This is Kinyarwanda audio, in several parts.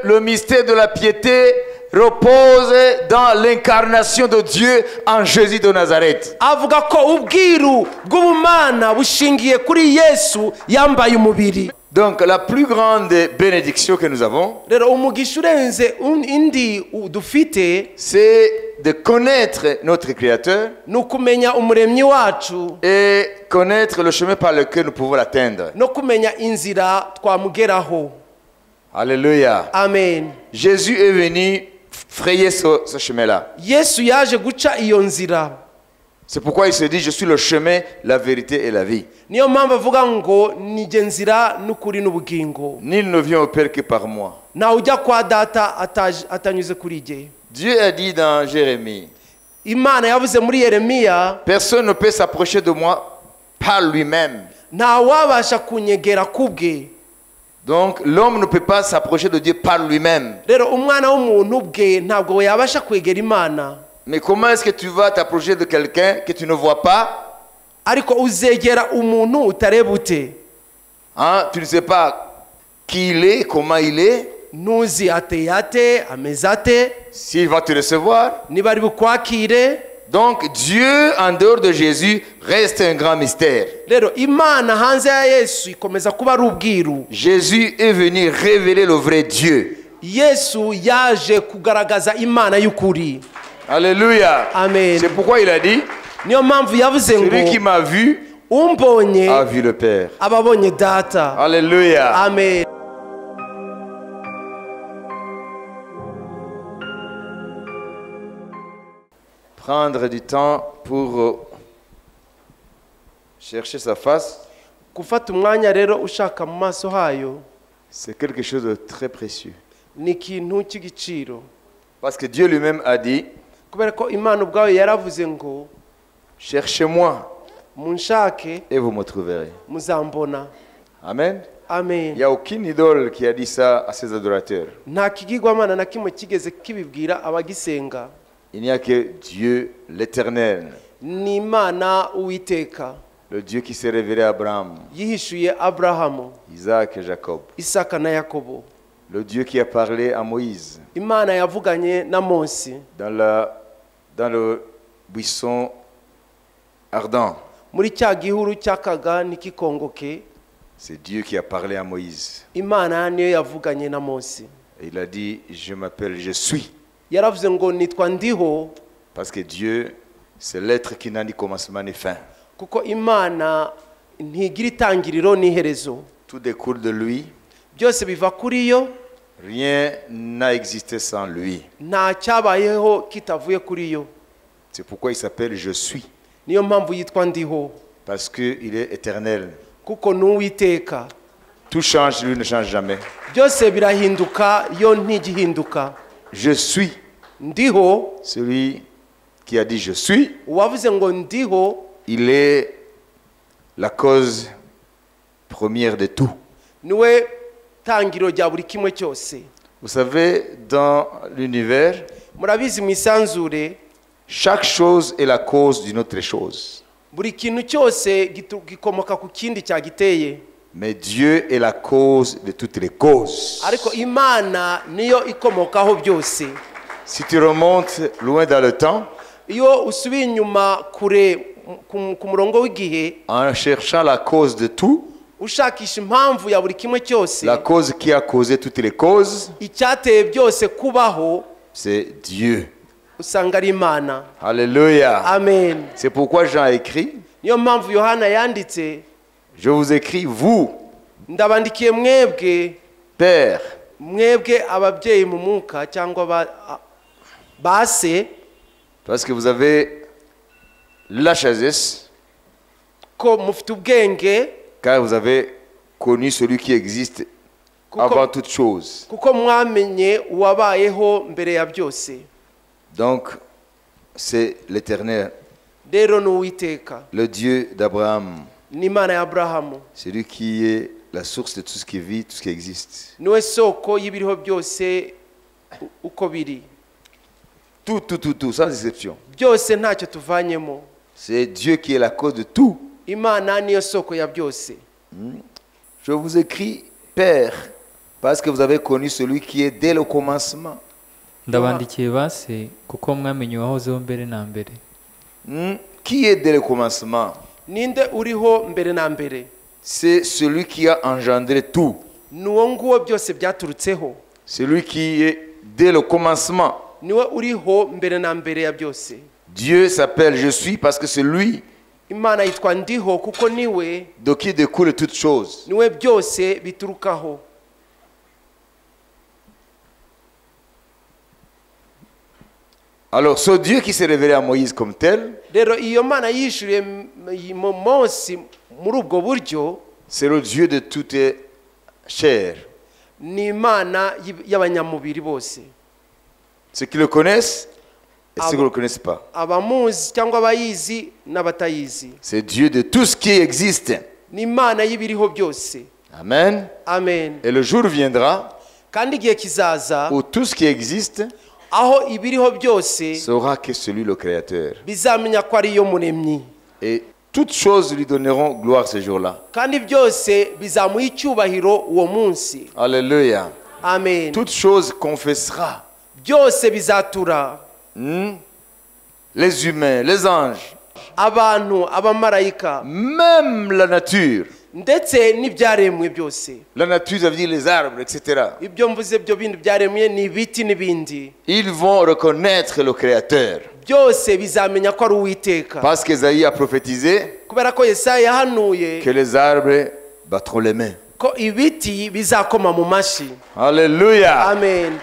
Le mystère de la piété repose dans l'incarnation de Dieu en Jésus de Nazareth. avuga ko ubwiru bw'ubumana bushingiye kuri Yesu yambaye umubiri. Donc la plus grande bénédiction que nous avons, Rero umugisha urenze indi dufite, c'est de connaître notre Créateur nukumenya umuremyi wacu et connaître le chemin par lequel nous pouvons l'atteindre. no kumenya inzira twamugeraho. Alléluia. Amen. Jésus est venu frayer ce chemin-là. Yesu yaje guca iyo nzira. C'est pourquoi il se dit, je suis le chemin, la vérité et la vie. Niyo mpamvu avuga ngo nije nzira n'ukuri n'ubugingo. Nul ne vient au Père que par moi. Na ujya kwa data atanyuze kuri jye. Dieu a dit dans Jérémie, Imana yavuze muri Yeremiya, personne ne peut s'approcher de moi par lui-même. nta wabasha kunyegera kubwe. Donc l'homme ne peut pas s'approcher de Dieu par lui-même. Rero umwana w'umuntu bwe ntabwo yabasha kwegera Imana. Mais comment est-ce que tu vas t'approcher de quelqu'un que tu ne vois pas? Ariko uzegera umuntu utareba ute. Hein? Tu ne sais pas qui il est, comment il est, Ntuzi ateye ate, ameze ate, s'il va te recevoir. niba ari bukwakire. Donc Dieu en dehors de Jésus reste un grand mystère. Rero Imana hanze ya Yesu ikomeza kuba ari ubwiru. Jésus est venu révéler le vrai Dieu. Yesu yaje kugaragaza Imana y'ukuri. Alléluia. Amen. C'est pourquoi il a dit, Niyo mpamvu yavuze celui qui ngo m'a vu umbonye a vu le Père. ababonye data. Alléluia. Amen. Prendre du temps pour chercher sa face, Gufata umwanya rero ushaka mu maso hayo c'est quelque chose de très précieux. ni ikintu cy'igiciro. Parce que Dieu lui-même a dit, Kubera ko Imana ubwayo yaravuze ngo cherchez-moi munshake et vous me trouverez. muzambona. Amen. Il Amen. n'y a aucune idole qui a dit ça à ses adorateurs. Nta kigirwamana na kimwe kigeze kibibwira abagisenga. Il n'y a que Dieu l'éternel, Ni Imana Uwiteka le Dieu qui s'est révélé à Abraham, yihishuye Aburahamu, Isaac et Jacob, Isaka na Yakobo. le Dieu qui a parlé à Moïse Imana yavuganye na Mose dans le buisson ardent. muri cya gihuru cyakaga n'ikikongoke. C'est Dieu qui a parlé à Moïse. Imana niyo yavuganye na Mose. Et il a dit, je m'appelle, je suis. Yaravuze ngo nitwa ndiho. Parce que Dieu, c'est l'être qui n'a ni commencement ni fin. Kuko Imana ntigira itangiriro n'iherezo. Tout découle de lui. Byose biva kuri yo. Rien n'a existé sans lui. Nta cyabayeho kitavuye kuri yo. C'est pourquoi il s'appelle je suis. Niyo mpamvu yitwa ndiho. Parce qu'il est éternel. Kuko ni Uwiteka. Tout change, lui ne change jamais. Byose birahinduka, yo ntigihinduka. Je suis. Ndiho, Celui qui a dit je suis, uwavuze ngo ndiho, il est la cause première de tout. niwe tangiro rya buri kimwe cyose. Vous savez, dans l'univers, Murabizi mu isanzure, chaque chose est la cause d'une autre chose. buri kintu cyose gikomoka ku kindi cyagiteye. Mais Dieu est la cause de toutes les causes. Ariko Imana niyo ikomokaho byose. Si tu remontes loin dans le temps, Iyo usubiye inyuma kure ku murongo w'igihe, en cherchant la cause de tout, ushakisha impamvu ya buri kimwe cyose, la cause qui a causé toutes les causes, icyateye byose kubaho, c'est Dieu. usanga ari Imana. Alléluia. Amen. C'est pourquoi Jean a écrit, Niyo mpamvu Yohana yanditse, je vous écris, vous, ndabandikiye mwebwe, Père, mwebwe ababyeyi mu mwuka cyangwa base, parce que vous avez la sagesse, ko mufite ubwenge, car vous avez connu celui qui existe avant toute chose. kuko mwamenye uwabayeho mbere ya byose. Donc, c'est l'Éternel, Rero ni Uwiteka, le Dieu d'Abraham, ni Imana ya Aburahamu, celui qui est la source de tout ce qui vit, tout ce qui existe. niwe soko y'ibiriho byose uko biri. Tout, sans exception. Byose ntacyo tuvanyemo. C'est Dieu qui est la cause de tout. Imana niyo soko ya byose. Je vous écris, Père, Parce que vous avez connu celui qui est dès le commencement. ndabandikiye base kuko mwamenye uwahozeho mbere na mbere. Qui est dès le commencement? ninde uriho mbere na mbere? C'est celui qui a engendré tout. nuwo nguwo byose byaturutseho. Celui qui est dès le commencement. niwe uriho mbere na mbere ya byose. Dieu s'appelle Je suis parce que c'est lui Imana yitwa ndiho kuko niwe de qui découle toutes choses. niwe byose biturukaho. Alors ce Dieu qui s'est révélé à Moïse comme tel, rero iyo Mana yishuriye Mose muri ubwo buryo, c'est le Dieu de toute chair. ni Imana y'abanyamubiri bose. Ceux qui le connaissent et ceux qui ne le connaissent pas. abamuzi cyangwa abayizi n'abatayizi. C'est Dieu de tout ce qui existe. ni Imana y'ibiriho byose. Amen. Amen. Et le jour viendra kandi igihe kizaza où tout ce qui existe aho ibiriho byose saura que c'est lui le Créateur. bizamenya ko ari yo muremyi, Et toutes choses lui donneront gloire ce jour-là. kandi byose bizamuha icyubahiro uwo munsi. Alléluia. Amen. Toutes choses confessera. byose bizatura. Les humains, les anges, abantu, abamarayika, même la nature. ndetse n'ibyaremwe byose. La nature, ça veut dire les arbres, etc. ibyo mvuze byo bindi byaremwe ni ibiti n'ibindi. Ils vont reconnaître le Créateur. byose bizamenya ko ari Uwiteka. Parce qu'Ésaïe a prophétisé kubera ko Yesaya yahanuye que les arbres battront les mains. ko ibiti bizakoma mu mashi. Alléluia. Amen.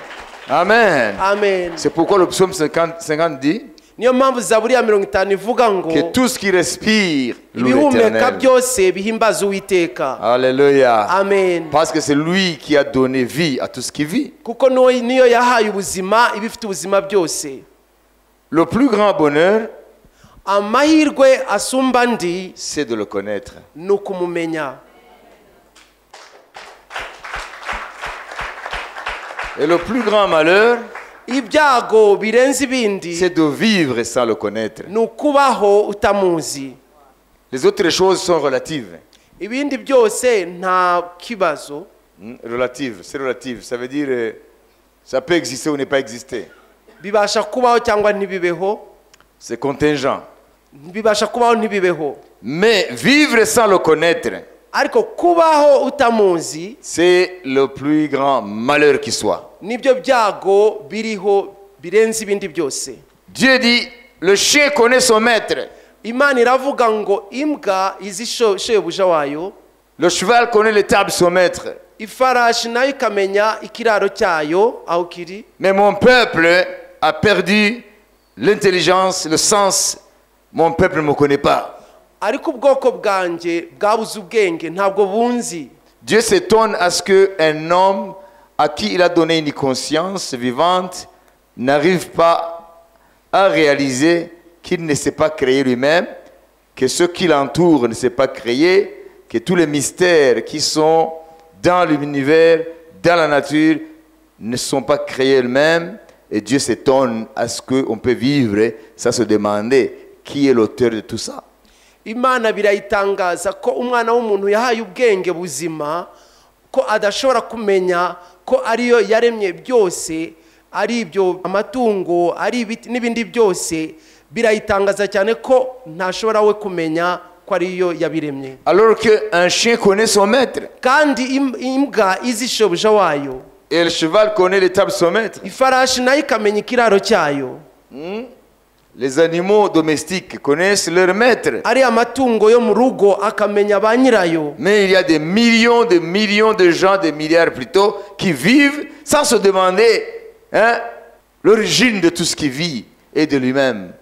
Amen. Amen. C'est pourquoi le psaume 50 dit niyo mpamvu Zaburi ya 50 ivuga ngo que tout ce qui respire loue ibihumeka l'Éternel. byose bihimbaza Uwiteka. Alléluia. Amen. Parce que c'est lui qui a donné vie à tout ce qui vit. kuko niyo yahaye ubuzima ibifite ubuzima byose. Le plus grand bonheur, amahirwe asumba andi c'est de le connaître. ni ukumumenya. Et le plus grand malheur, ibyago birenze ibindi c'est de vivre sans le connaître. ni ukubaho utamuzi. Les autres choses sont relatives. ibindi byose nta kibazo. Relative, c'est relative. Ça veut dire, ça peut exister ou ne pas exister. bibasha kubaho cyangwa ntibibeho. C'est contingent. bibasha kubaho ntibibeho. Mais vivre sans le connaître, ariko kubaho utamuzi c'est le plus grand malheur qui soit. nibyo byago biriho birenze ibindi byose. Dieu dit, le chien connaît son maître. Imana iravuga ngo imbwa izi shebuja wayo, Le cheval connaît l'étable de son maître. ifarashi nayo ikamenya ikiraro cyayo aho kiri. Mais mon peuple a perdu l'intelligence, le sens. Mon peuple ne me connaît pas. ariko ubwoko bwanjye bwabuze ubwenge ntabwo bunzi. Dieu s'étonne à ce qu'un homme à qui il a donné une conscience vivante n'arrive pas à réaliser qu'il ne s'est pas créé lui-même, que ce qui l'entoure ne s'est pas créé, que tous les mystères qui sont dans l'univers, dans la nature, ne sont pas créés eux-mêmes. Et Dieu s'étonne à ce qu'on peut vivre sans se demander qui est l'auteur de tout ça. Imana birayitangaza ko umwana w'umuntu yahaye ubwenge buzima, ko adashobora kumenya ko ariyo yaremye byose, ari ibyo amatungo, ari ibiti n'ibindi byose. Birayitangaza cyane ko ntashobora we kumenya ko ariyo yabiremye. Alors qu'un chien connaît son maître. kandi imbwa izi shebuja wayo, Et le cheval connaît l'étable de son maître. ifarashi nayo ikamenya ikiraro cyayo. Les animaux domestiques connaissent leur maître. ari amatungo yo mu rugo akamenya ba nyirayo. Mais il y a des millions de gens, des milliards plutôt, qui vivent sans se demander l'origine de tout ce qui vit et de lui-même.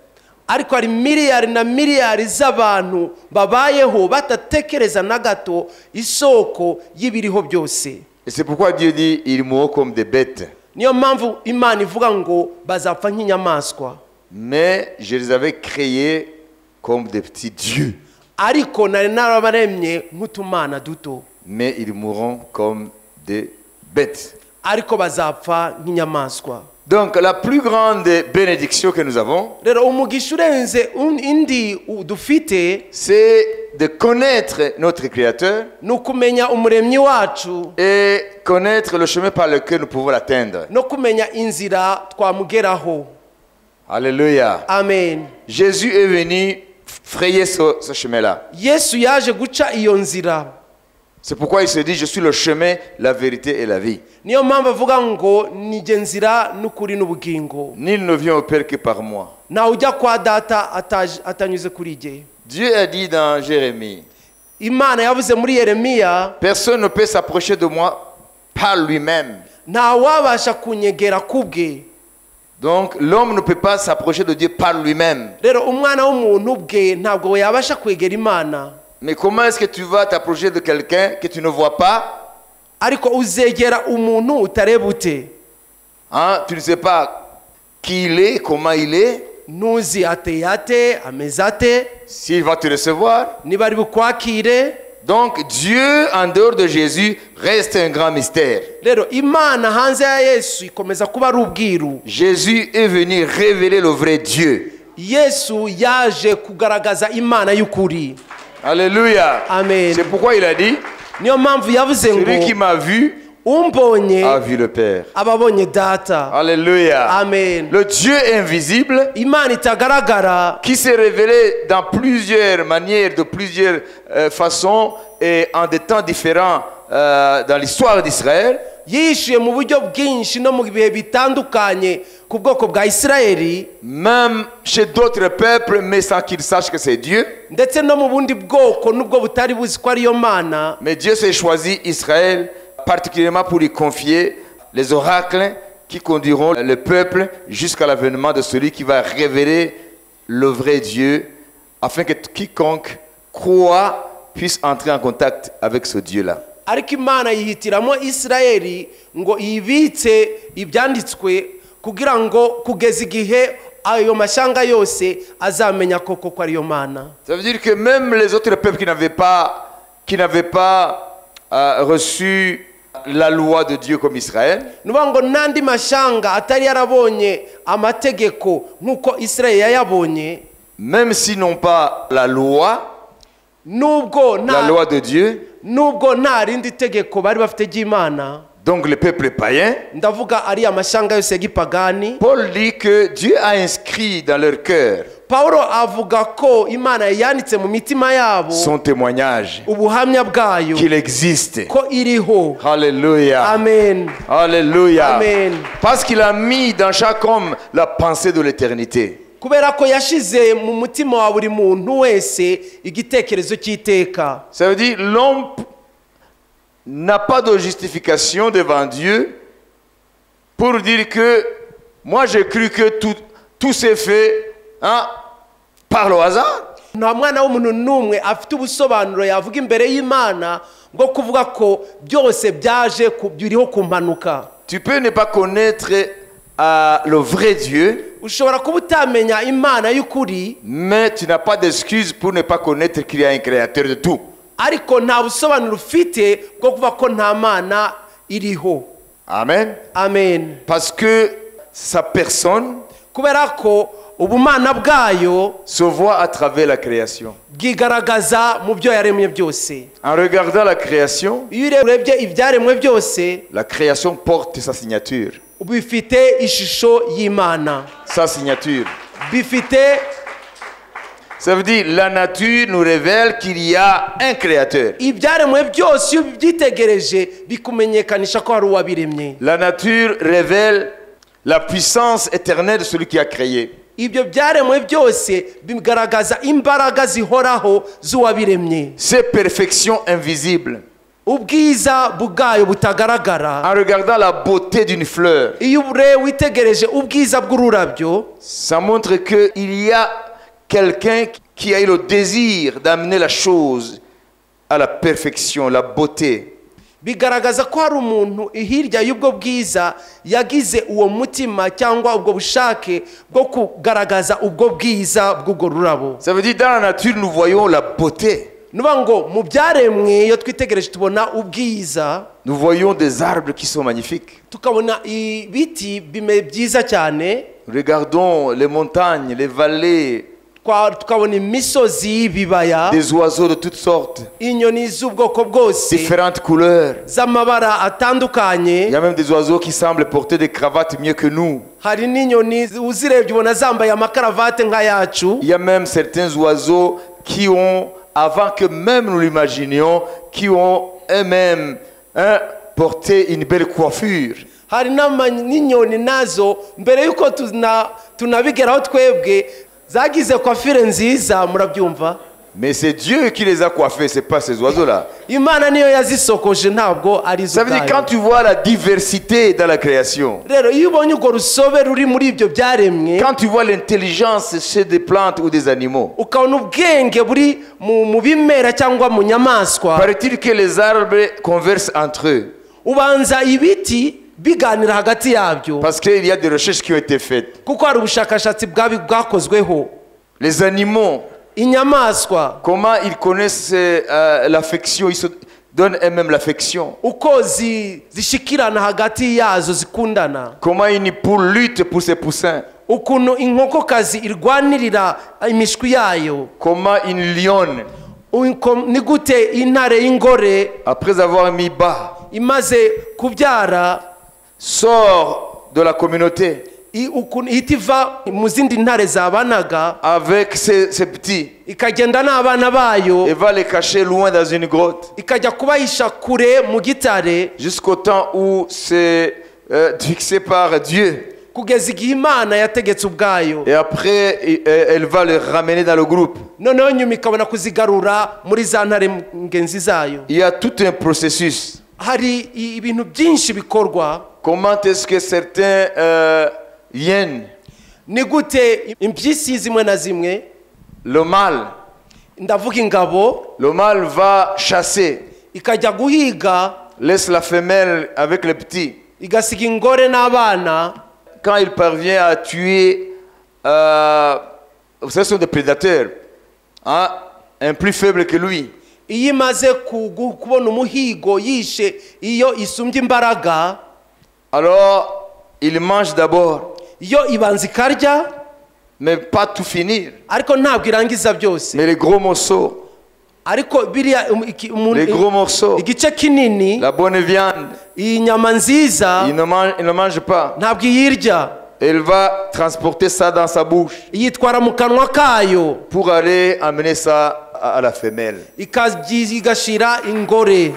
ariko hari miliyari na miliyari z'abantu babayeho batatekereza na gato isoko y'ibiriho byose. Et c'est pourquoi Dieu dit, ils mourront comme des bêtes. niyo mpamvu Imana ivuga ngo bazapfa nk'inyamaswa. Mais je les avais créés comme des petits dieux. ariko nari narabaremye nk'utumana duto. Mais ils mourront comme des bêtes. ariko bazapfa nk'inyamaswa. Donc la plus grande bénédiction que nous avons, rero umugisha urenze indi dufite, c'est de connaître notre Créateur ni ukumenya umuremyi wacu et connaître le chemin par lequel nous pouvons l'atteindre. no kumenya inzira twamugeraho. Alléluia. Amen. Jésus est venu frayer ce chemin-là. Yesu yaje guca iyo nzira. C'est pourquoi il se dit, je suis le chemin, la vérité et la vie. Niyo mpamvu avuga ngo nije nzira n'ukuri n'ubugingo. Nul ne vient au Père que par moi. Ntawe ujya kwa data atanyuze kuri jye. Dieu a dit dans Jérémie, Imana yavuze muri Yeremiya, personne ne peut s'approcher de moi par lui-même. nta wabasha kunyegera kubwe. Donc l'homme ne peut pas s'approcher de Dieu par lui-même. Rero umwana w'umuntu bwe ntabwo yabasha kwegera Imana. Mais comment est-ce que tu vas t'approcher de quelqu'un que tu ne vois pas? Ariko uzegera umuntu utareba ute. Hein? Tu ne sais pas qui il est, comment il est, Ntuzi ateye ate, ameze ate, s'il va te recevoir. niba ari bukwakire. Donc Dieu, en dehors de Jésus, reste un grand mystère. Rero Imana hanze ya Yesu ikomeza kuba ari ubwiru. Jésus est venu révéler le vrai Dieu. Yesu yaje kugaragaza Imana y'ukuri. Alléluia. Amen. C'est pourquoi il a dit, Niyo mpamvu yavuze celui qui ngo m'a vu umbonye a vu le Père. ababonye data. Alléluia. Amen. Le Dieu invisible Imana itagaragara qui s'est révélé dans plusieurs manières, de plusieurs façons et en des temps différents dans l'histoire d'Israël. yishuye mu buryo bwinshi no mu bihe bitandukanye ku bwoko bwa Isirayeli, Même chez d'autres peuples, mais sans qu'ils sachent que c'est Dieu. ndetse no mu bundi bwoko nubwo butari buzi ko ariyo Mana. Mais Dieu s'est choisi Israël particulièrement pour lui confier les oracles qui conduiront le peuple jusqu'à l'avènement de celui qui va révéler le vrai Dieu, afin que quiconque croit puisse entrer en contact avec ce Dieu-là. Ariko Imana yihitiramo Isirayeli ngo yibitse ibyanditswe kugira ngo kugeza igihe ayo mashanga yose azamenya koko ko ariyo Mana. Ça veut dire que même les autres peuples qui n'avaient pas reçu la loi de Dieu comme Israël, Nuba ngo nandi mashanga atari yarabonye amategeko nkuko Isirayeli yayabonye, même s'ils n'ont pas la loi de Dieu, nubwo nta rindi tegeko bari bafite ry'Imana, donc les peuples païens, ndavuga ari amashanga yose y'igipagani, Paul dit que Dieu a inscrit dans leur cœur Paulo avuga ko Imana yanditse mu mitima yabo son témoignage ubuhamya bwayo qu'il existe. ko iriho. Alléluia. Amen. Alléluia. Amen. Parce qu'il a mis dans chaque homme la pensée de l'éternité. Kubera ko yashize mu mutima wa buri muntu wese igitekerezo cy'iteka. Ça veut dire l'homme n'a pas de justification devant Dieu pour dire que moi j'ai cru que tout s'est fait par le hasard. Nta mwana w'umuntu n'umwe afite ubusobanuro yavuga imbere y'Imana bwo kuvuga ko byose byaje biriho kumpanuka. Tu peux ne pas connaître le vrai Dieu, Ushobora kuba utamenya Imana y'ukuri, mais tu n'as pas d'excuse pour ne pas connaître qu'il y a un créateur de tout. ariko nta busobanuro ufite bwo kuvuga ko nta Mana iriho. Amen. Amen. Parce que sa personne Kubera ko ubumana bwayo se voit à travers la création. bwigaragaza mu byo yaremye byose. En regardant la création, Iyo urebye ibyaremwe byose, la création porte sa signature. bifite ishusho y'Imana. Sa signature. Bifite, Ça veut dire la nature nous révèle qu'il y a un créateur. ibyaremwe byose iyo byitegereje bikumenyekanisha ko hari uwabiremye. La nature révèle la puissance éternelle de celui qui a créé. Ibyo byaremwe byose bigaragaza imbaraga zihoraho z'uwabiremye. Ses perfections invisibles. Ubwiza bwayo butagaragara. En regardant la beauté d'une fleur, Iyo witegereje ubwiza bw'ururabyo, ça montre qu'il y a quelqu'un qui a eu le désir d'amener la chose à la perfection, la beauté. bigaragaza ko hari umuntu hirya y'ubwo bwiza yagize uwo mutima cyangwa ubwo bushake bwo kugaragaza ubwo bwiza bw'ubwo rurabo. Ça veut dire dans la nature nous voyons la beauté. Nuba ngo mu byaremwe iyo twitegereje tubona ubwiza, Nous voyons des arbres qui sont magnifiques. tukabona ibiti byiza cyane. Regardons les montagnes, les vallées, tukabona imisozi y'ibibaya, des oiseaux de toutes sortes, inyoni z'ubwoko bwose différentes couleurs. z'amabara atandukanye. Il y a même des oiseaux qui semblent porter des cravates mieux que nous. Hari n'inyoni uzirebye ubona zambaye amakaravate nk'ayacu. Il y a même certains oiseaux qui ont, avant que même nous l'imaginions, qui ont eux-mêmes porté une belle coiffure. Hari n'inyoni nazo mbere yuko tunabigeraho twebwe zagize coiffure nziza, murabyumva. Mais c'est Dieu qui les a coiffés, c'est pas ces oiseaux-là. Imana niyo yazisokoje, ntabwo ari zo. Ça veut dire quand tu vois la diversité dans la création, rero iyo ubonye urwo rusobe ruri muri ibyo byaremwe, quand tu vois l'intelligence chez des plantes ou des animaux, ukabona ubwenge buri mu bimera cyangwa mu nyamaswa, paraît-il que les arbres conversent entre eux. ubanza ibiti biganira hagati yabyo, Parce qu'il y a des recherches qui ont été faites. kuko hari ubushakashatsi bwakozweho. Les animaux, inyamaswa comment ils connaissent l'affection, ils se donnent eux-mêmes l'affection. uko zishikirana hagati yazo zikundana. Comment une poule lutte pour ses poussins. ukuntu inkokokazi irwanirira imishwi yayo. Comment une lionne, ni gute intare y'ingore après avoir mis bas, imaze kubyara sort de la communauté ukuntu ihita iva mu zindi ntare zabanaga avec ses petits ikagenda n'abana bayo et va les cacher loin dans une grotte ikajya kubahisha kure mu gitare jusqu'au temps où c'est fixé par Dieu. kugeza igihe Imana yategetse ubwayo. Et après, elle va les ramener dans le groupe. noneho nyuma ikabona kuzigarura muri za ntare ngenzi zayo. Il y a tout un processus. hari ibintu byinshi bikorwa. Comment est-ce que certains viennent? ni gute impyisi zimwe na zimwe, Le mâle, ndavuga ingabo, le mâle va chasser, ikajya guhiga, laisse la femelle avec les petits. igasiga ingore n'abana. Quand il parvient à tuer, ce sont des prédateurs, hein, un plus faible que lui. iyo imaze kubona umuhigo yishe iyo isumbye imbaraga, Alors, il mange d'abord, iyo ibanza ikarya, mais pas tout finir. ariko ntabwo irangiza byose. Mais les gros morceaux, ariko biriya les gros morceaux, igice kinini, la bonne viande, iyi nyama nziza il ne mange pas. ntabwo iyirya. Elle va transporter ça dans sa bouche iyitwara mu kanwa kayo pour aller amener ça à la femelle. igashira ingore.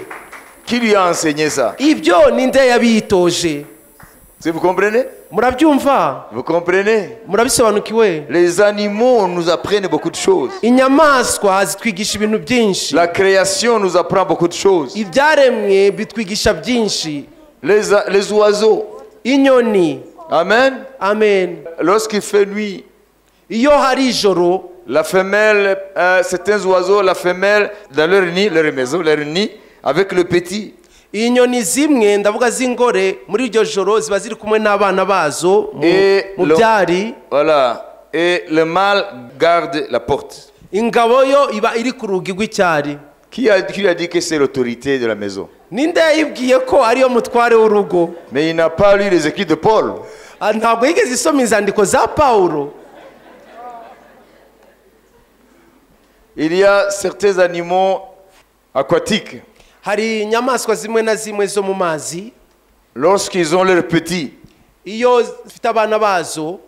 Qui lui a enseigné ça? ibyo ninde yabitoje? Si vous comprenez? murabyumva? Vous comprenez? murabisobanukiwe? Les animaux nous apprennent beaucoup de choses. inyamaswa zitwigisha ibintu byinshi. La création nous apprend beaucoup de choses. ibyaremwe bitwigisha byinshi. Les oiseaux. inyoni. Amen. Amen. Lorsqu'il fait nuit, iyo hari ijoro, la femelle, certains oiseaux, la femelle dans leur nid, leur maison, leur nid, avec le petit. inyoni zimwe ndavuga z'ingore muri iryo joro ziba ziri kumwe n'abana bazo mu byari. Voilà. Et le mâle garde la porte. ingabo yo iba iri ku rugi rw'icyari. Qui a dit que c'est l'autorité de la maison? ninde yibwiye ko ariyo mutware w'urugo? Mais il n'a pas lu les écrits de Paul. ntabwo yigeze isoma inzandiko za Pawulo. Il y a certains animaux aquatiques. hari inyamaswa zimwe na zimwe zo mu mazi, Lorsqu'ils ont leurs petits, iyo zifite abana bazo,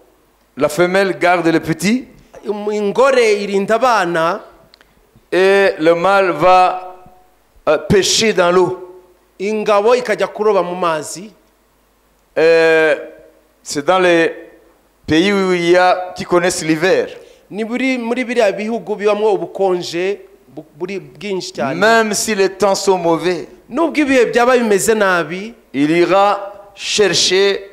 la femelle garde les petits ingore irinda abana, et le mâle va pêcher dans l'eau. ingabo ikajya kuroba mu mazi. C'est dans les pays où il y a qui connaissent l'hiver. ni muri biriya bihugu bibamo ubukonje buri bwinshi cyane. Même si les temps sont mauvais, nubwo ibihe byaba bimeze nabi, il ira chercher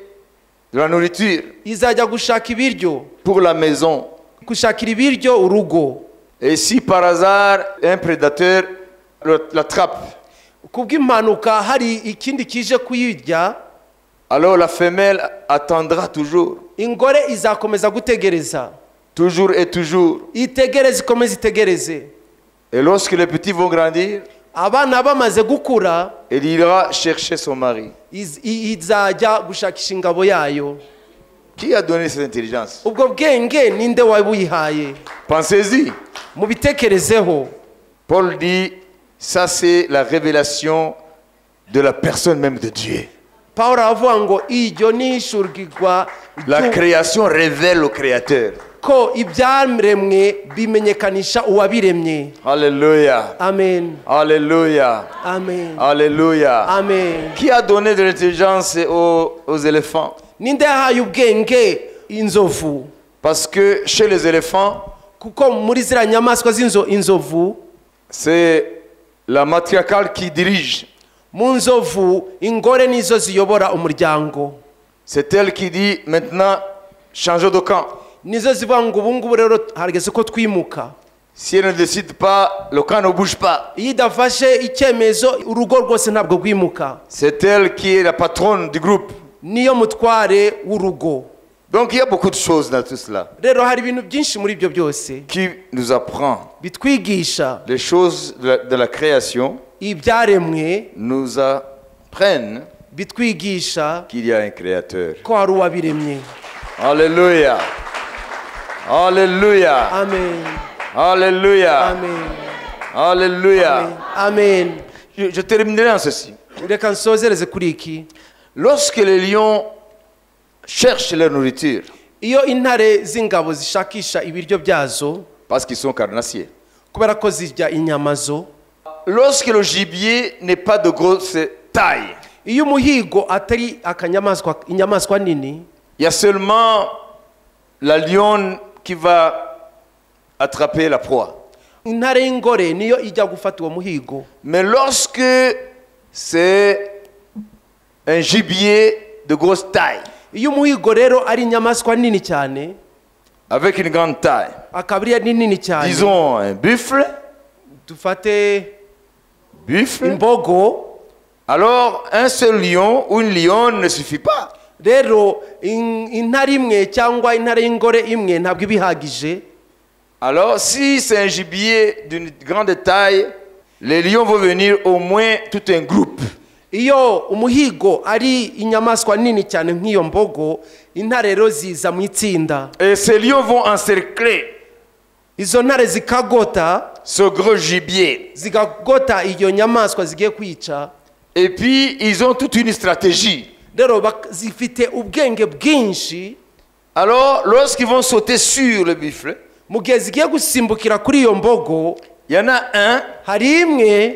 de la nourriture izajya gushaka ibiryo, pour la maison. gushakira ibiryo urugo. Et si par hasard un prédateur l'attrape, kubw'impanuka hari ikindi kije kuyirya, alors la femelle attendra toujours. ingore izakomeza gutegereza, Toujours et toujours. itegereze, ikomeze itegereze. Et lorsque les petits vont grandir, abana bamaze gukura, elle ira chercher son mari izajya gushakisha ingabo yayo. Qui a donné cette intelligence? ubwo bwenge ninde wabuyihaye? Pensez-y. Mubitekerezeho. Paul dit, ça c'est la révélation de la personne même de Dieu. Pawulo aravuga ngo iryo ni ishurigwa La création révèle le Créateur. ko ibyaremwe bimenyekanisha uwabiremye. Alléluia. Amen. Alléluia. Amen. Alléluia. Amen. Qui a donné de l'intelligence aux éléphants? Ninde yahaye ubwenge inzovu? Parce que chez les éléphants, Kuko muri zira nyamaswa inzovu, c'est la matriarcale qui dirige. mu nzovu ingore nizo ziyobora umuryango. C'est elle qui dit maintenant changer de camp. Nizo zivuga ngo ubu ngubu rero harageze ko twimuka. Si elle ne décide pas, le camp ne bouge pas. Iyo idafashe icyemezo urugo rwose ntabwo rwimuka. C'est elle qui est la patronne du groupe. Niyo mutware w'urugo. Donc il y a beaucoup de choses dans tout cela Rero hari ibintu byinshi muri ibyo byose qui nous apprend. bitwigisha Les choses de la création ibyaremwe, nous apprennent bitwigisha qu'il y a un créateur. ko hari uwabiremye. Alléluia. Alléluia. Amen. Alléluia. Amen. Alléluia. Amen. Je terminerai en ceci. Reka nsozereze kuri iki. Lorsque les lions cherchent leur nourriture, Iyo intare z'ingabo zishakisha ibiryo byazo parce qu'ils sont carnassiers, kubera ko zirya inyama zo, lorsque le gibier n'est pas de grosse taille, iyo umuhigo atari inyamaswa nini, il y a seulement la lionne qui va attraper la proie. intare y'ingore niyo ijya gufata uwo muhigo. Mais lorsque c'est un gibier de grosse taille, Iyo umuhigo rero ari inyamaswa nini cyane, avec une grande taille, akaba ari nini cyane, disons un buffle, dufate imbogo, alors un seul lion ou une lionne ne suffit pas. rero intare imwe cyangwa intare y'ingore imwe ntabwo ibihagije. Alors si c'est un gibier d'une grande taille, les lions vont venir au moins tout un groupe. Iyo umuhigo ari inyamaswa nini cyane nk'iyo mbogo, intare rero ziza mu itsinda. Et ces lions vont encercler Izo ntare zikagota, ce gros gibier. zigagota iyo nyamaswa zigiye kwica. Et puis ils ont toute une stratégie. Rero zifite ubwenge bwinshi. Alors lorsqu'ils vont sauter sur le buffle, Mu gihe zigiye gusimbukira kuri iyo mbogo, il y en a un hari imwe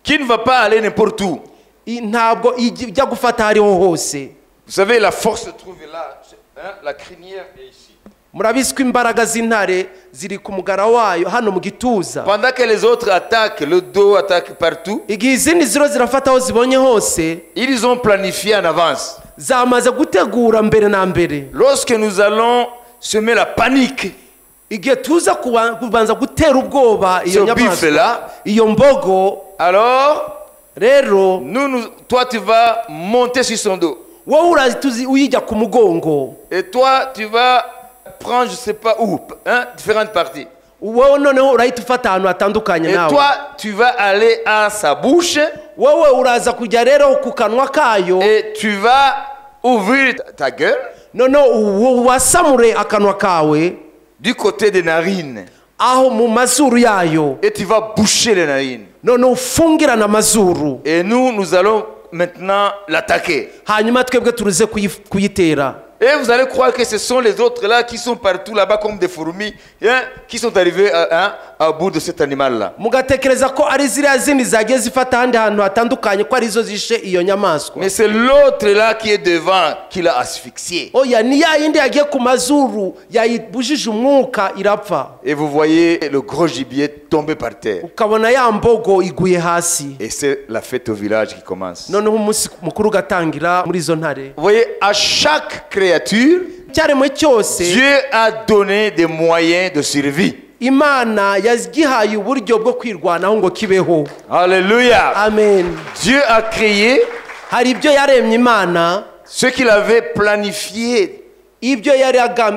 qui ne va pas aller n'importe où. ntabwo ijya gufata hariho hose. Vous savez, la force se trouve là, hein, la crinière est ici. Murabizi ko imbaraga z'intare ziri ku mugara wayo hano mu gituza. Pendant que les autres attaquent, le dos attaque partout, Igihe izindi ziro zirafata aho zibonye hose, ils ont planifié en avance. zamaze gutegura mbere na mbere. Lorsque nous allons semer la panique, Igihe tuza kubanza gutera ubwoba ce iyo buffle nyamaswa, là, iyo mbogo, alors rero toi tu vas monter sur son dos. wowe urazi uyijya ku mugongo. Et toi tu vas prendre je sais pas où, hein, différentes parties. Wowe noneho urahita ufata ahantu hatandukanye Et nawe. toi tu vas aller à sa bouche Wowe uraza kujya rero ku kanwa kayo, et tu vas ouvrir ta gueule noneho wasamure akanwa kawe du côté des narines. aho mu mazuru yayo, Et tu vas boucher les narines. noneho ufungirana amazuru. Et nous allons maintenant l'attaquer. Hanyuma twebwe turuze kuyitera. Et vous allez croire que ce sont les autres là qui sont partout là-bas comme des fourmis, hein, qui sont arrivés à bout de cet animal-là. Mugatekereza ko ari ziriya zindi zagiye zifata ahandi hantu hatandukanye ko arizo zishe iyo nyamaswa. Mais c'est l'autre là qui est devant qui l'a asphyxié. Oya, ni ya yindi yagiye ku mazuru yayibujije umwuka irapfa. Et vous voyez le gros gibier tomber par terre. Ukabona ya mbogo iguye hasi. Et c'est la fête au village qui commence. Noneho umunsi mukuru ugatangira muri izo ntare. Vous voyez, à chaque créature, Cyaremwe cyose Dieu a donné des moyens de survie. Imana yagihaye uburyo bwo kwirwanaho ngo kibeho. Alléluia. Amen. Dieu a créé Hari ibyo yaremye Imana, ce qu'il avait planifié ibyo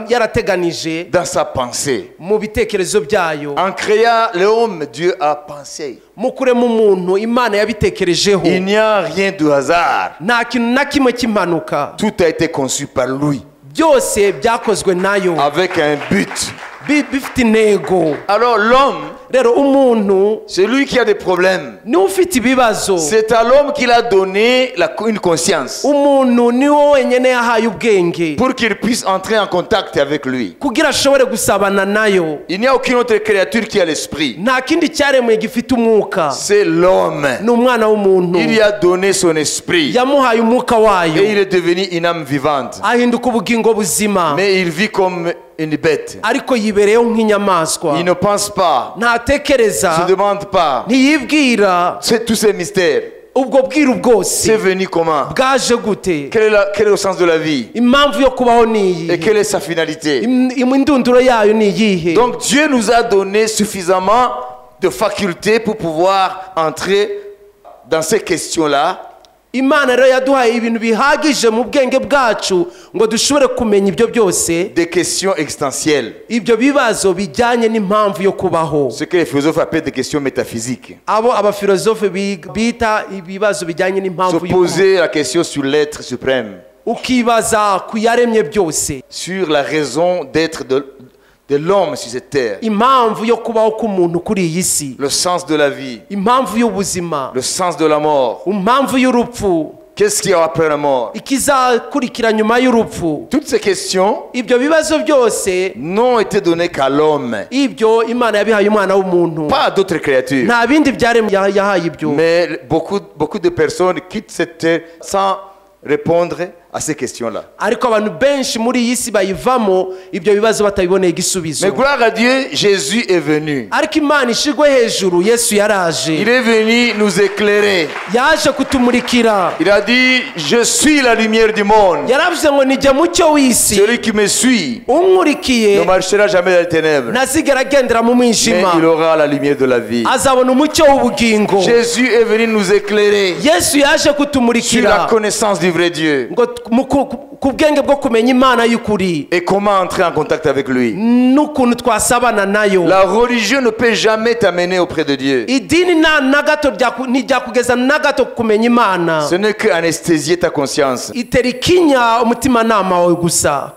yarateganije dans sa pensée. mu bitekerezo byayo. En créant l'homme, Dieu a pensé. Mu kurema umuntu Imana yabitekerejeho. Il n'y a rien de hasard. Nta kintu na kimwe cy'impanuka. Tout a été conçu par lui. byose byakozwe nayo avec un but. bifite intego. Alors l'homme, rero umuntu c'est lui qui a des problèmes. niwe ufite ibibazo. C'est à l'homme qu'il a donné une conscience umuntu niwe wenyine yahaye ubwenge pour qu'il puisse entrer en contact avec lui. kugira ashobore gusabana nayo. Il n'y a aucune autre créature qui a l'esprit. nta kindi cyaremwe gifite umwuka. C'est l'homme. ni umwana w'umuntu. Il lui a donné son esprit. yamuhaye umwuka wayo. Et il est devenu une âme vivante. ahinduka ubugingo buzima. Mais il vit comme une bête. ariko yibereyeho nk'inyamaswa. Il ne pense pas. Ne ntatekereza. se demande pas. ntiyibwira. C'est tous ces mystères. ubwo bwiru bwose C'est venu comment? bwaje gute? Quel est le sens de la vie? impamvu yo kubaho ni iyihe? Et quelle est sa finalité? indunduro yayo ni iyihe? Donc Dieu nous a donné suffisamment de facultés pour pouvoir entrer dans ces questions-là. imana rero yaduhaye ibintu bihagije mu bwenge bwacu ngo dushobore kumenya ibyo byose. Des questions existentielles. ibyo bibazo bijyanye n'impamvu yo kubaho. Ce que les philosophes appellent des questions métaphysiques. abo abafilozofe bita ibibazo bijyanye Se n'impamvu yo kubaho. poser la question sur l'être suprême. ukibaza ku yaremye byose. Sur la raison d'être de l'homme sur cette terre. impamvu yo kubaho k'umuntu kuri iyi si. Le sens de la vie. impamvu y'ubuzima. Le sens de la mort. impamvu y'urupfu. Qu'est-ce qu'il y a après la mort? ikizakurikira nyuma y'urupfu. Toutes ces questions ibyo bibazo byose n'ont été données qu'à l'homme. ibyo imana yabihaye umwana w'umuntu. Pas à d'autres créatures. nta bindi byaremwe yahaye ibyo. Mais beaucoup de personnes quittent cette terre sans répondre à ces questions-là. ariko abantu benshi muri iyi si bayivamo ibyo bibazo batabiboneye igisubizo. Mais gloire à Dieu, Jésus est venu. ariko imana ishigwe hejuru, yesu yaraje. Il est venu nous éclairer. yaje kutumurikira. Il a dit, je suis la lumière du monde. yaravuze ngo nijye mucyo w'isi. Celui qui me suit ne unkurikiye marchera jamais dans les ténèbres, ntazigera agendera mu mais mwijima, il aura la lumière de la vie. azabona umucyo w'ubugingo. Jésus est venu nous éclairer yesu yaje sur la kutumurikira connaissance du vrai Dieu ngo ku bwenge bwo kumenya imana y'ukuri et comment entrer en contact avec lui. n'ukuntu twasabana nayo. La religion ne peut jamais t'amener auprès de Dieu. idini nta na gato ntiryakugeza na gato ku kumenya imana. Ce n'est que anesthésier ta conscience. itera ikinya umutimanama wawe gusa.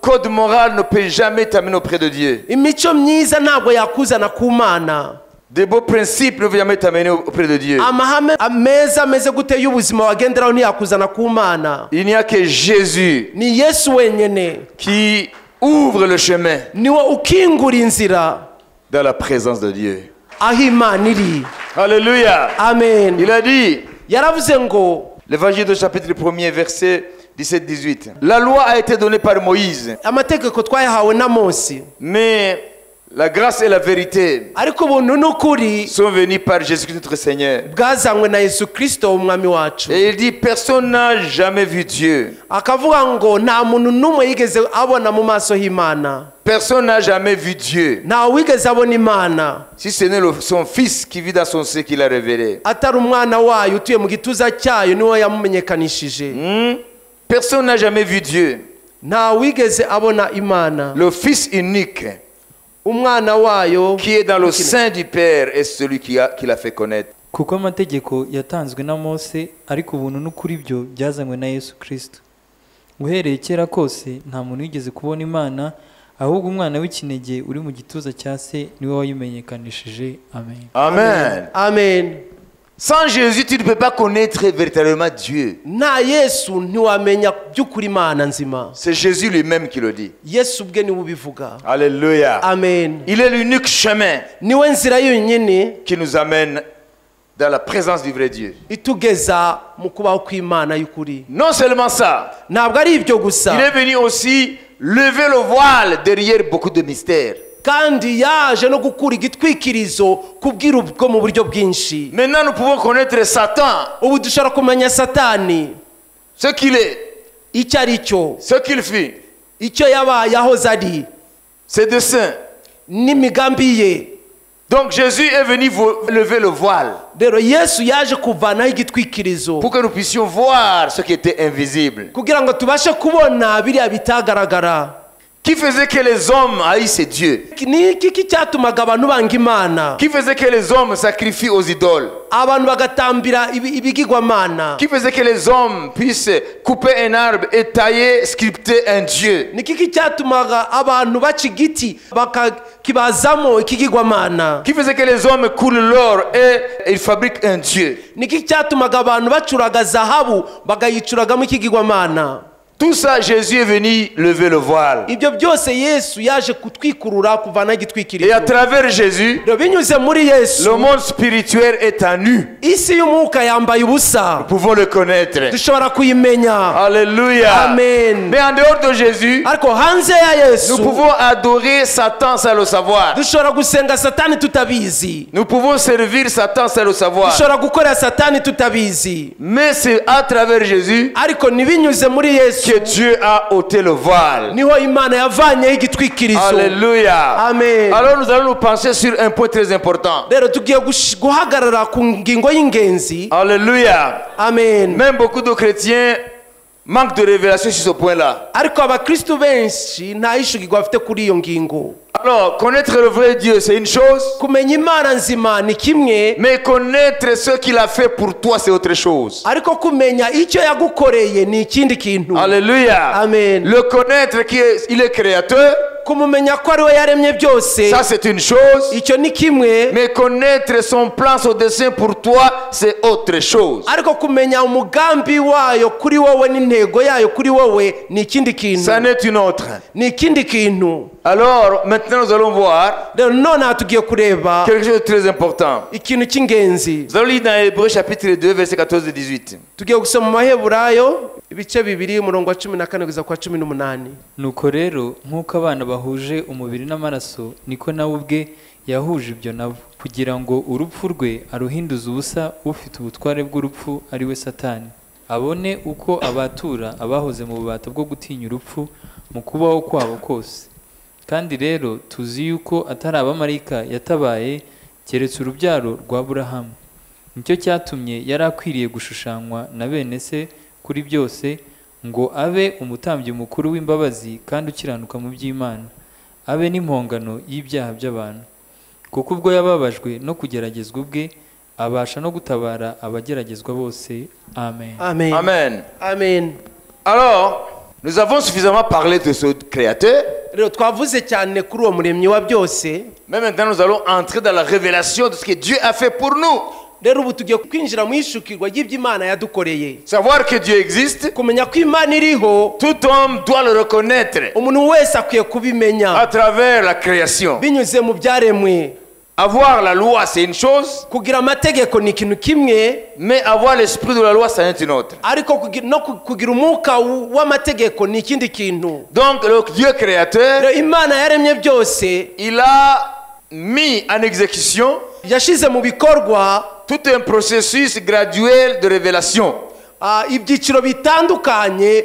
Code moral ne peut jamais t'amener auprès de Dieu. imico myiza ntabwo yakuzana ku mana. Des beaux principes ne peuvent jamais t'amener auprès de Dieu. amahame meza ameze gute y'ubuzima wagenderaho ntiyakuzana ku mana. Il n'y a que Jésus ni yesu wenyine qui ouvre le chemin niwe ukingura inzira dans la présence de Dieu. aho imana iri. Alléluia. amen. Il a dit, yaravuze ngo l'évangile de chapitre 1er, verset 17-18. La loi a été donnée par Moïse, amategeko twayahawe na Mose, mais la grâce et la vérité ariko ubuntu n'ukuri sont venus par Jésus-Christ notre Seigneur. bwazanywe na yesu kirisito umwami wacu. Et il dit, personne n'a jamais vu Dieu. akavuga ngo nta muntu n'umwe yigeze abona mu maso h'imana. Personne n'a jamais vu Dieu. nta wigeze abona imana Si ce n'est son fils qui vit dans son sein qui l'a révélé. atari umwana wayo utuye mu gituza cyayo niwe yamumenyekanishije. Personne n'a jamais vu Dieu. nta wigeze abona imana. Le Fils unique umwana wayo qui est dans le sein du Père est celui qui l'a fait connaître. kuko amategeko yatanzwe na Mose ariko ubuntu n'ukuri byo byazanywe na Yesu Kristo. uhereye kera kose nta muntu wigeze kubona imana, ahubwo umwana w'ikinege uri mu gituza cya se niwe wayimenyekanishije. amen. Amen. amen. Sans Jésus, tu ne peux pas connaître véritablement Dieu. nta yesu ntiwamenya by'ukuri imana nzima. C'est Jésus lui-même qui le dit. yesu ubwe niwe ubivuga. Alléluia. amen. Il est l'unique chemin niwe nzira yonyine qui nous amène dans la présence du vrai Dieu. itugeza mu kubaho kw'imana y'ukuri. Non seulement ça, ntabwo ari ibyo gusa, il est venu aussi lever le voile derrière beaucoup de mystères. kandi yaje no gukura igitwikirizo kubwira ubwo mu buryo bwinshi. Maintenant, nous pouvons connaître Satan, ubu dushobora kumenya satani ce qu'il est, icyo ari cyo, ce qu'il fait, icyo yabaye yahoze ari, ses desseins. n'imigambi ye. Donc Jésus est venu lever le voile rero yesu yaje kuvanaho igitwikirizo pour que nous puissions voir ce qui était invisible. kugira ngo tubashe kubona biriya bitagaragara. Qui faisait que les hommes haïssent Dieu? ni iki cyatumaga abantu banga imana, Qui faisait que les hommes sacrifient aux idoles? abantu bagatambira ibigirwamana? Qui faisait que les hommes puissent couper un arbre et tailler, sculpter un Dieu? ni iki cyatumaga abantu baca igiti bakakibazamo ikigirwamana? Qui faisait que les hommes coulent l'or et ils fabriquent un Dieu? ni iki cyatumaga abantu bacuraga zahabu bagayicuragamo ikigirwamana? Tout ça, Jésus est venu lever le voile. ibyo byose Yesu yaje kutwikurura kuvana Et igitwikirizo. à travers Jésus, Rero binyuze muri Yesu, le monde spirituel est à nu. isi y'umwuka yambaye ubusa, Nous pouvons le connaître. dushobora kuyimenya. Alléluia. Amen. Mais en dehors de Jésus, ariko hanze ya nous Yesu pouvons adorer Satan sans le savoir. dushobora gusenga satani tutabizi, Nous pouvons servir Satan sans le savoir. dushobora gukorera satani tutabizi, Mais c'est à travers Jésus ariko nibinyuze muri Yesu que Dieu a ôté le voile. niho Imana yavanyeho igitwikirizo. Alléluia. Amen. Alors nous allons nous pencher sur un point très important. rero tugiye guhagarara ku ngingo y'ingenzi. Alléluia. Amen. Même beaucoup de chrétiens manquent de révélation sur ce point-là. ariko abakristu benshi nta yishugirwa bafite kuri iyo ngingo. Alors, connaître le vrai Dieu, c'est une chose. kumenya Imana nzima ni kimwe, Mais connaître ce qu'il a fait pour toi, c'est autre chose. ariko kumenya icyo yagukoreye ni ikindi kintu. Alléluia. Amen. Le connaître qu'il est créateur, kumumenya ko ari we yaremye byose, ça c'est une chose. icyo ni kimwe, Mais connaître son plan, son dessein pour toi, c'est autre chose. ariko kumenya umugambi wayo kuri wowe n'intego yayo kuri wowe ni ikindi kintu, Ça n'est une autre. ni ikindi kintu. Alors, maintenant nous allons voir rero nonaha tugiye kureba quelque chose de très important. ikintu cy'ingenzi. Nous allons lire dans Hébreux chapitre 2, versets 14 et 18. tugiye gusoma mu Maheburayo ibice bibiri umurongo wa 14 kugeza kwa 18. nuko rero nk'uko abana bahuje umubiri n'amaraso niko nawe ubwe yahuje ibyo nabo kugira ngo urupfu rwe aruhinduze ubusa ufite ubutware bw'urupfu ari we Satani, abone uko abatura abahoze mu bubata bwo gutinya urupfu mu kubaho kwabo kose. Kandi rero tuzi yuko atari abamarayika yatabaye keretse urubyaro rwa Aburahamu. Nicyo cyatumye yari akwiriye gushushanywa na bene se kuri byose, ngo abe umutambyi mukuru w'imbabazi kandi ukiranuka mu by'Imana, abe n'impongano y'ibyaha by'abantu. Kuko ubwo yababajwe no kugeragezwa ubwe, abasha no gutabara abageragezwa bose. Amen. Amen. Amen. Amen. Alors, nous avons suffisamment parlé de ce créateur. rero twavuze cyane kuri uwo muremyi wa byose. Mais maintenant, nous allons entrer dans la révélation de ce que Dieu a fait pour nous. rero ubu tugiye kwinjira mu ishukirwa ry'iby'Imana yadukoreye. Savoir que Dieu existe, kumenya ko Imana iriho, tout homme doit le reconnaître umuntu wese akwiye kubimenya à travers la création. binyuze mu byaremwe. Avoir la loi, c'est une chose, kugira amategeko ni ikintu kimwe, mais avoir l'esprit de la loi, c'est une autre. ariko kugira umwuka w'amategeko ni ikindi kintu. Donc, le Dieu créateur, rero Imana yaremye byose, il a mis en exécution yashize mu bikorwa tout un processus graduel de révélation. ibyiciro bitandukanye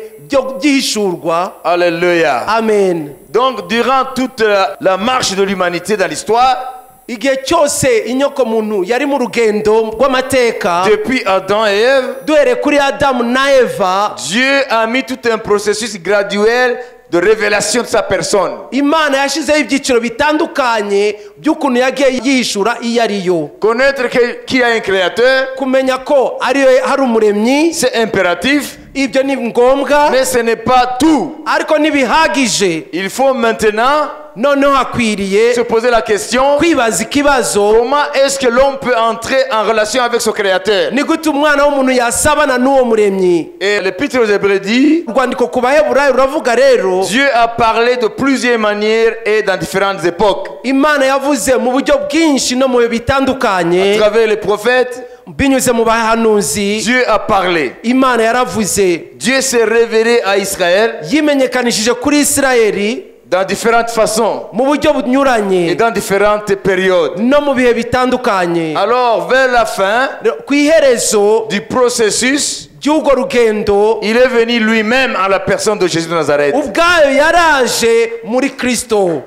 by'ihishurwa. Alléluia. Amen. Donc, durant toute la marche de l'humanité dans l'histoire, igihe cyose inyoko muntu yari mu rugendo rw'amateka, depuis Adam et Ève, duhereye kuri Adamu na Eva, Dieu a mis tout un processus graduel de révélation de sa personne. Imana yashizeho ibyiciro bitandukanye by'ukuntu yagiye yihishura iyo ariyo. Connaître qu'il y a un créateur, kumenya ko hari umuremyi, c'est impératif, ibyo ni ngombwa, mais ce n'est pas tout. ariko ntibihagije. Il faut maintenant noneho hakwiriye se poser la question, kwibaza ikibazo, comment est-ce que l'homme peut entrer en relation avec son créateur? ni gute umwana w'umuntu yasabana n'uwo muremyi. Et l'Épître aux Hébreux dit, urwandiko ku Baheburayo ruravuga rero, Dieu a parlé de plusieurs manières et dans différentes époques. Imana yavuze mu buryo bwinshi no mu bihe À bitandukanye, travers les prophètes, binyuze mu bahanuzi. Dieu a parlé. Imana yaravuze, Dieu s'est révélé à Israël yimenyekanishije kuri Isirayeli dans différentes façons mu buryo et bunyuranye dans différentes périodes. no mu bihe bitandukanye. Alors, vers la fin ku iherezo du processus, ry'urwo rugendo, il est venu lui-même à la personne de Jésus de Nazareth. ubwayo yaraje muri Kristo.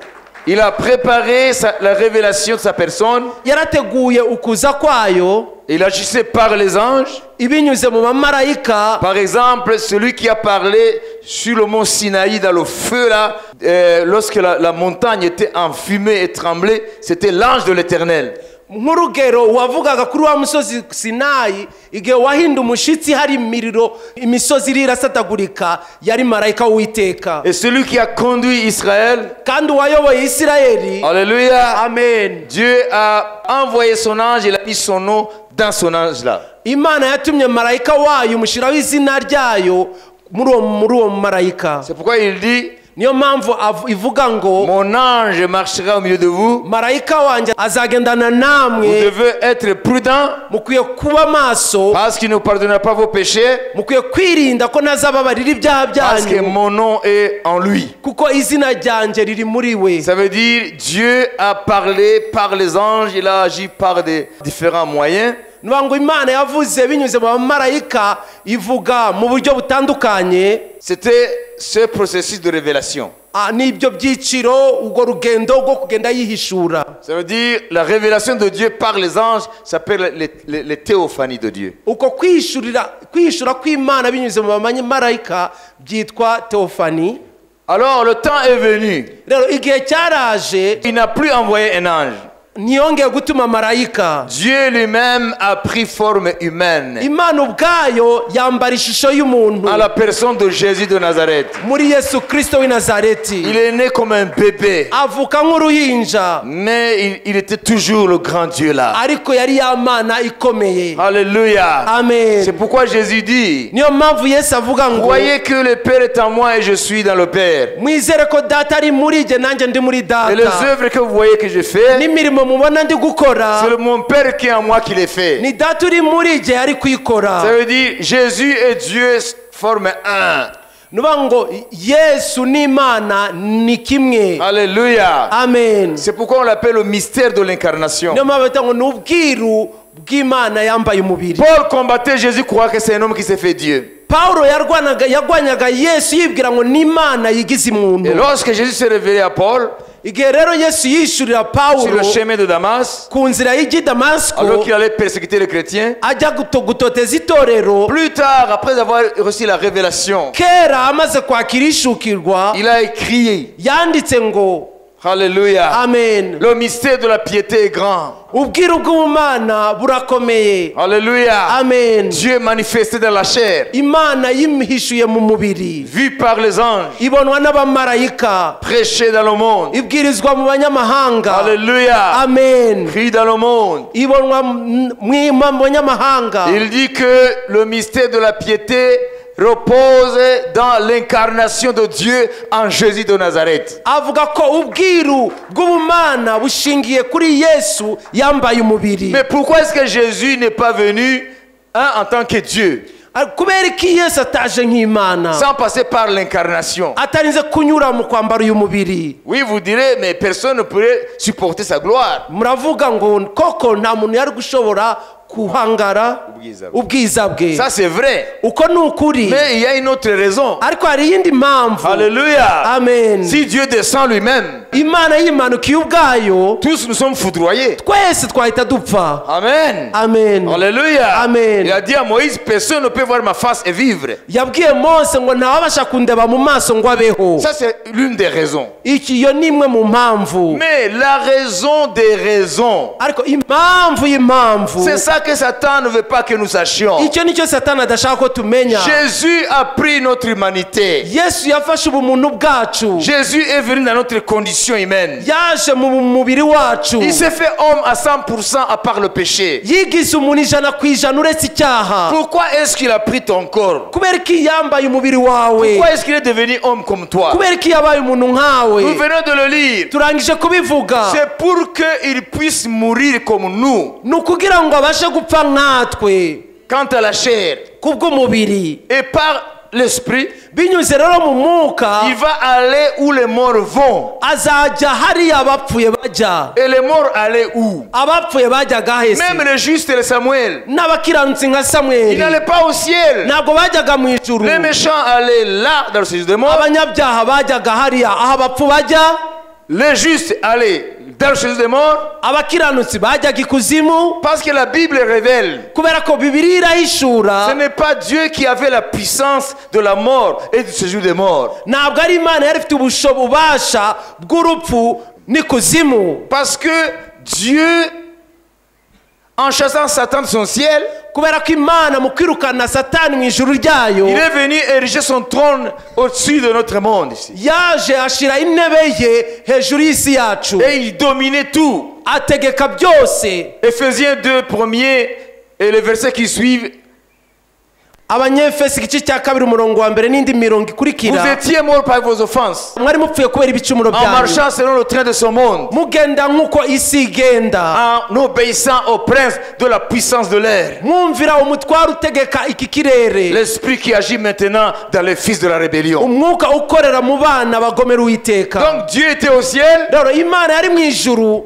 Il a préparé la révélation de sa personne. yarateguye ukuza kwayo Il agissait par les anges. ibinyuze mu bamarayika. Par exemple, celui qui a parlé sur le mont Sinaï dans le feu là, lorsque la montagne était enfumée et tremblée, c'était l'ange de l'Éternel. nk'urugero wavugaga kuri wa musozi Sinayi igihe wahinda umushitsi hari imiriro imisozi irasatagurika yari marayika w'Uwiteka. Et celui qui a conduit Israël, kandi uwayoboye Isirayeli, alléluia, amen, Dieu a envoyé son ange, il a mis son nom dans son ange là. Imana yatumye marayika wayo umushyiraho izina ryayo muri uwo marayika. C'est pourquoi il dit, niyo mpamvu ivuga ngo mon ange marchera au milieu de vous. marayika wanjye azagendana Vous namwe. devez être prudent mukwiye kuba maso, parce qu'il ne pardonnera pas vos péchés, mukwiye kwirinda ko ntazababarira ibyaha parce que byanyu mon nom est en lui. kuko izina ryanjye riri muri we. Ça veut dire Dieu a parlé par les anges, il a agi par des différents moyens. nuvuga ngo Imana yavuze binyuze mu bamarayika, ivuga mu buryo butandukanye. C'était ce processus de révélation. N'ibyo byiciro, urwo rugendo rwo kugenda yihishura. Ça veut dire la révélation de Dieu par les anges s'appelle les théophanies de Dieu. uko kwihishura kw'Imana binyuze mu bamarayika byitwa teofani. Alors le temps est venu. rero igihe cyaraje, Il n'a plus envoyé un ange. ntiyongeye gutuma marayika. Dieu lui-même a pris forme humaine Imana ubwayo yambara ishusho y'umuntu en la personne de Jésus de Nazareth. muri Yesu Kristo w'i Nazareti. Il est né comme un bébé, avuka nk'uruhinja, mais il était toujours le grand Dieu là. ariko yari ya Mana ikomeye. Alléluia. Amen. C'est pourquoi Jésus dit, niyo mpamvu Yesu avuga ngo voyez que le Père est en moi et je suis dans le Père. mwizere ko data ari muri jye nanjye ndi muri Et les data. œuvres que vous voyez que je fais, n'imirimo mubona ndi gukora c'est mon Père qui est en moi qui les fait. ni data uri muri jye ari kuyikora. Ça veut dire Jésus et Dieu forment un. nuvuga ngo Yesu n'Imana ni kimwe. Alléluia. Amen. C'est pourquoi on l'appelle le mystère de l'incarnation. niyo mpamvu bita ngo ni ubwiru bw'Imana yambaye umubiri. Paul combattait Jésus, croyait que c'est un homme qui s'est fait Dieu. Pawulo yarwanyaga Yesu yibwira ngo ni Imana yigize Et umuntu. lorsque Jésus s'est révélé à Paul igihe rero Yesu yishurira sur Pawulo le chemin de Damas, ku nzira y'ijyi Damasiko, alors qu'il allait persécuter les chrétiens, ajya gutoteza itorero, plus tard, après avoir reçu la révélation, kera amaze kwakira ishukirwa, il a écrit, yanditse ngo Alléluia, amen, le mystère de la piété est grand. ubwiru bw'Imana burakomeye. Alléluia. Amen. Dieu manifesté dans la chair, Imana yihishuye mu mubiri, vu par les anges, ibonwa n'abamarayika, prêché dans le monde. ibwirizwa mu banyamahanga. Alléluia. Amen. Crie dans le monde. ibonwa mu banyamahanga. Il dit que le mystère de la piété repose dans l'incarnation de Dieu en Jésus de Nazareth. avuga ko ubwiru bw'ubumana bushingiye kuri Yesu yambaye umubiri. Mais pourquoi est-ce que Jésus n'est pas venu en tant que Dieu, kubera ko Yesu ataje nk'Imana, sans passer par l'incarnation? atarinze kunyura mu kwambara uyu mubiri? Oui, vous direz, mais personne ne pourrait supporter sa gloire. muravuga ngo koko nta muntu yari gushobora kuhangara ubwiza bwe. Ça c'est vrai. uko ni ukuri, Mais il y a une autre raison. ariko hari iyindi mpamvu. Alléluia. Amen. Si Dieu descend lui-même, Imana yimanukiye ubwayo, tous nous sommes foudroyés. twese twahita dupfa. Amen. Amen. Alléluia. Amen. Il a dit à Moïse, personne ne peut voir ma face et vivre. yabwiye Mose ngo ntawabasha kundeba mu maso ngo abeho. Ça c'est l'une des raisons. iyo ni imwe mu mpamvu. Mais la raison des raisons, ariko impamvu y'impamvu, c'est ça que Satan ne veut pas que nous sachions. icyo nicyo Satani adashaka ko tumenya. Jésus a pris notre humanité. Yesu yafashe ubumuntu bwacu, Jésus est venu dans notre condition humaine. yaje mu mubiri wacu, Il s'est fait homme à 100% à part le péché. yigize umuntu 100% uretse icyaha. Pourquoi est-ce qu'il a pris ton corps? kubera ko yambaye umubiri wawe, Pourquoi est-ce qu'il est devenu homme comme toi? kubera ko yabaye umuntu nkawe. Nous venons de le lire. turangije kubivuga. C'est pour qu'il puisse mourir comme nous. ni ukugira ngo abashe gupfa nkatwe Quant à la chair kubw'umubiri, et par l'esprit, binyuze rero mu mwuka, il va aller où les morts vont. azajya hariya abapfuye bajya. Et les morts allaient où? abapfuye bajyaga hese? Même le juste et le Samuel, n'abakiranutsi nka ils Samweli n'allaient pas au ciel. ntabwo bajyaga mu ijuru. Les méchants allaient là dans le séjour des morts. abanyabyaha bajyaga hariya aho abapfu bajya. les justes allaient dans le séjour des morts, abakiranutsi bajyaga ikuzimu parce que la Bible révèle, kubera ko Bibiliya irahishura ce n'est pas Dieu qui avait la puissance de la mort et du séjour des morts. ntabwo ari Imana yari ifite ububasha bw'urupfu n'ikuzimu, Parce que Dieu, en chassant Satan de son ciel, kubera ko Imana mu kwirukana Satani mu ijuru ryayo il est venu ériger son trône au-dessus de notre monde ici. yaje ashira intebe ye hejuru y'isi yacu Et il dominait tout. ategeka byose. Éphésiens 2, premier et les versets qui suivent. Abanyefesi igice cya 2 umurongo wa mbere n'indi mirongo Vous ikurikira, étiez morts par vos offenses, mwari mupfuye kubera ibicumuro en byanyu, marchant selon le train de ce monde, mugenda nk'uko isi igenda, en obéissant au prince de la puissance de l'air, mwumvira umutwaro utegeka iki kirere, l'esprit qui agit maintenant dans les fils de la rébellion. umwuka ukorera mu bana bagomera Uwiteka. Donc Dieu était au ciel, Rero Imana yari mu ijuru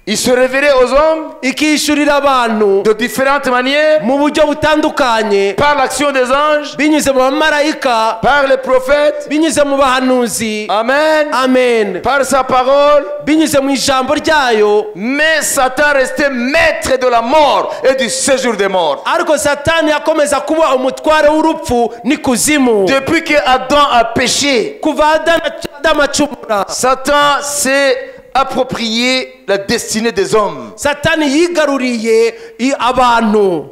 il se révélait aux hommes ikishurira abantu de différentes manières, mu buryo butandukanye, par l'action des anges, binyuze mu bamarayika, par les prophètes, binyuze mu bahanuzi, amen, amen, par sa parole. binyuze mu ijambo ryayo. Mais Satan restait maître de la mort et du séjour des morts. Ariko Satani yakomeza kuba umutware w'urupfu n'ikuzimu. Depuis que Adam a péché, Kuva Adamu acumura, Satan s'est approprié la destinée des hommes. Satani yigaruriye abantu.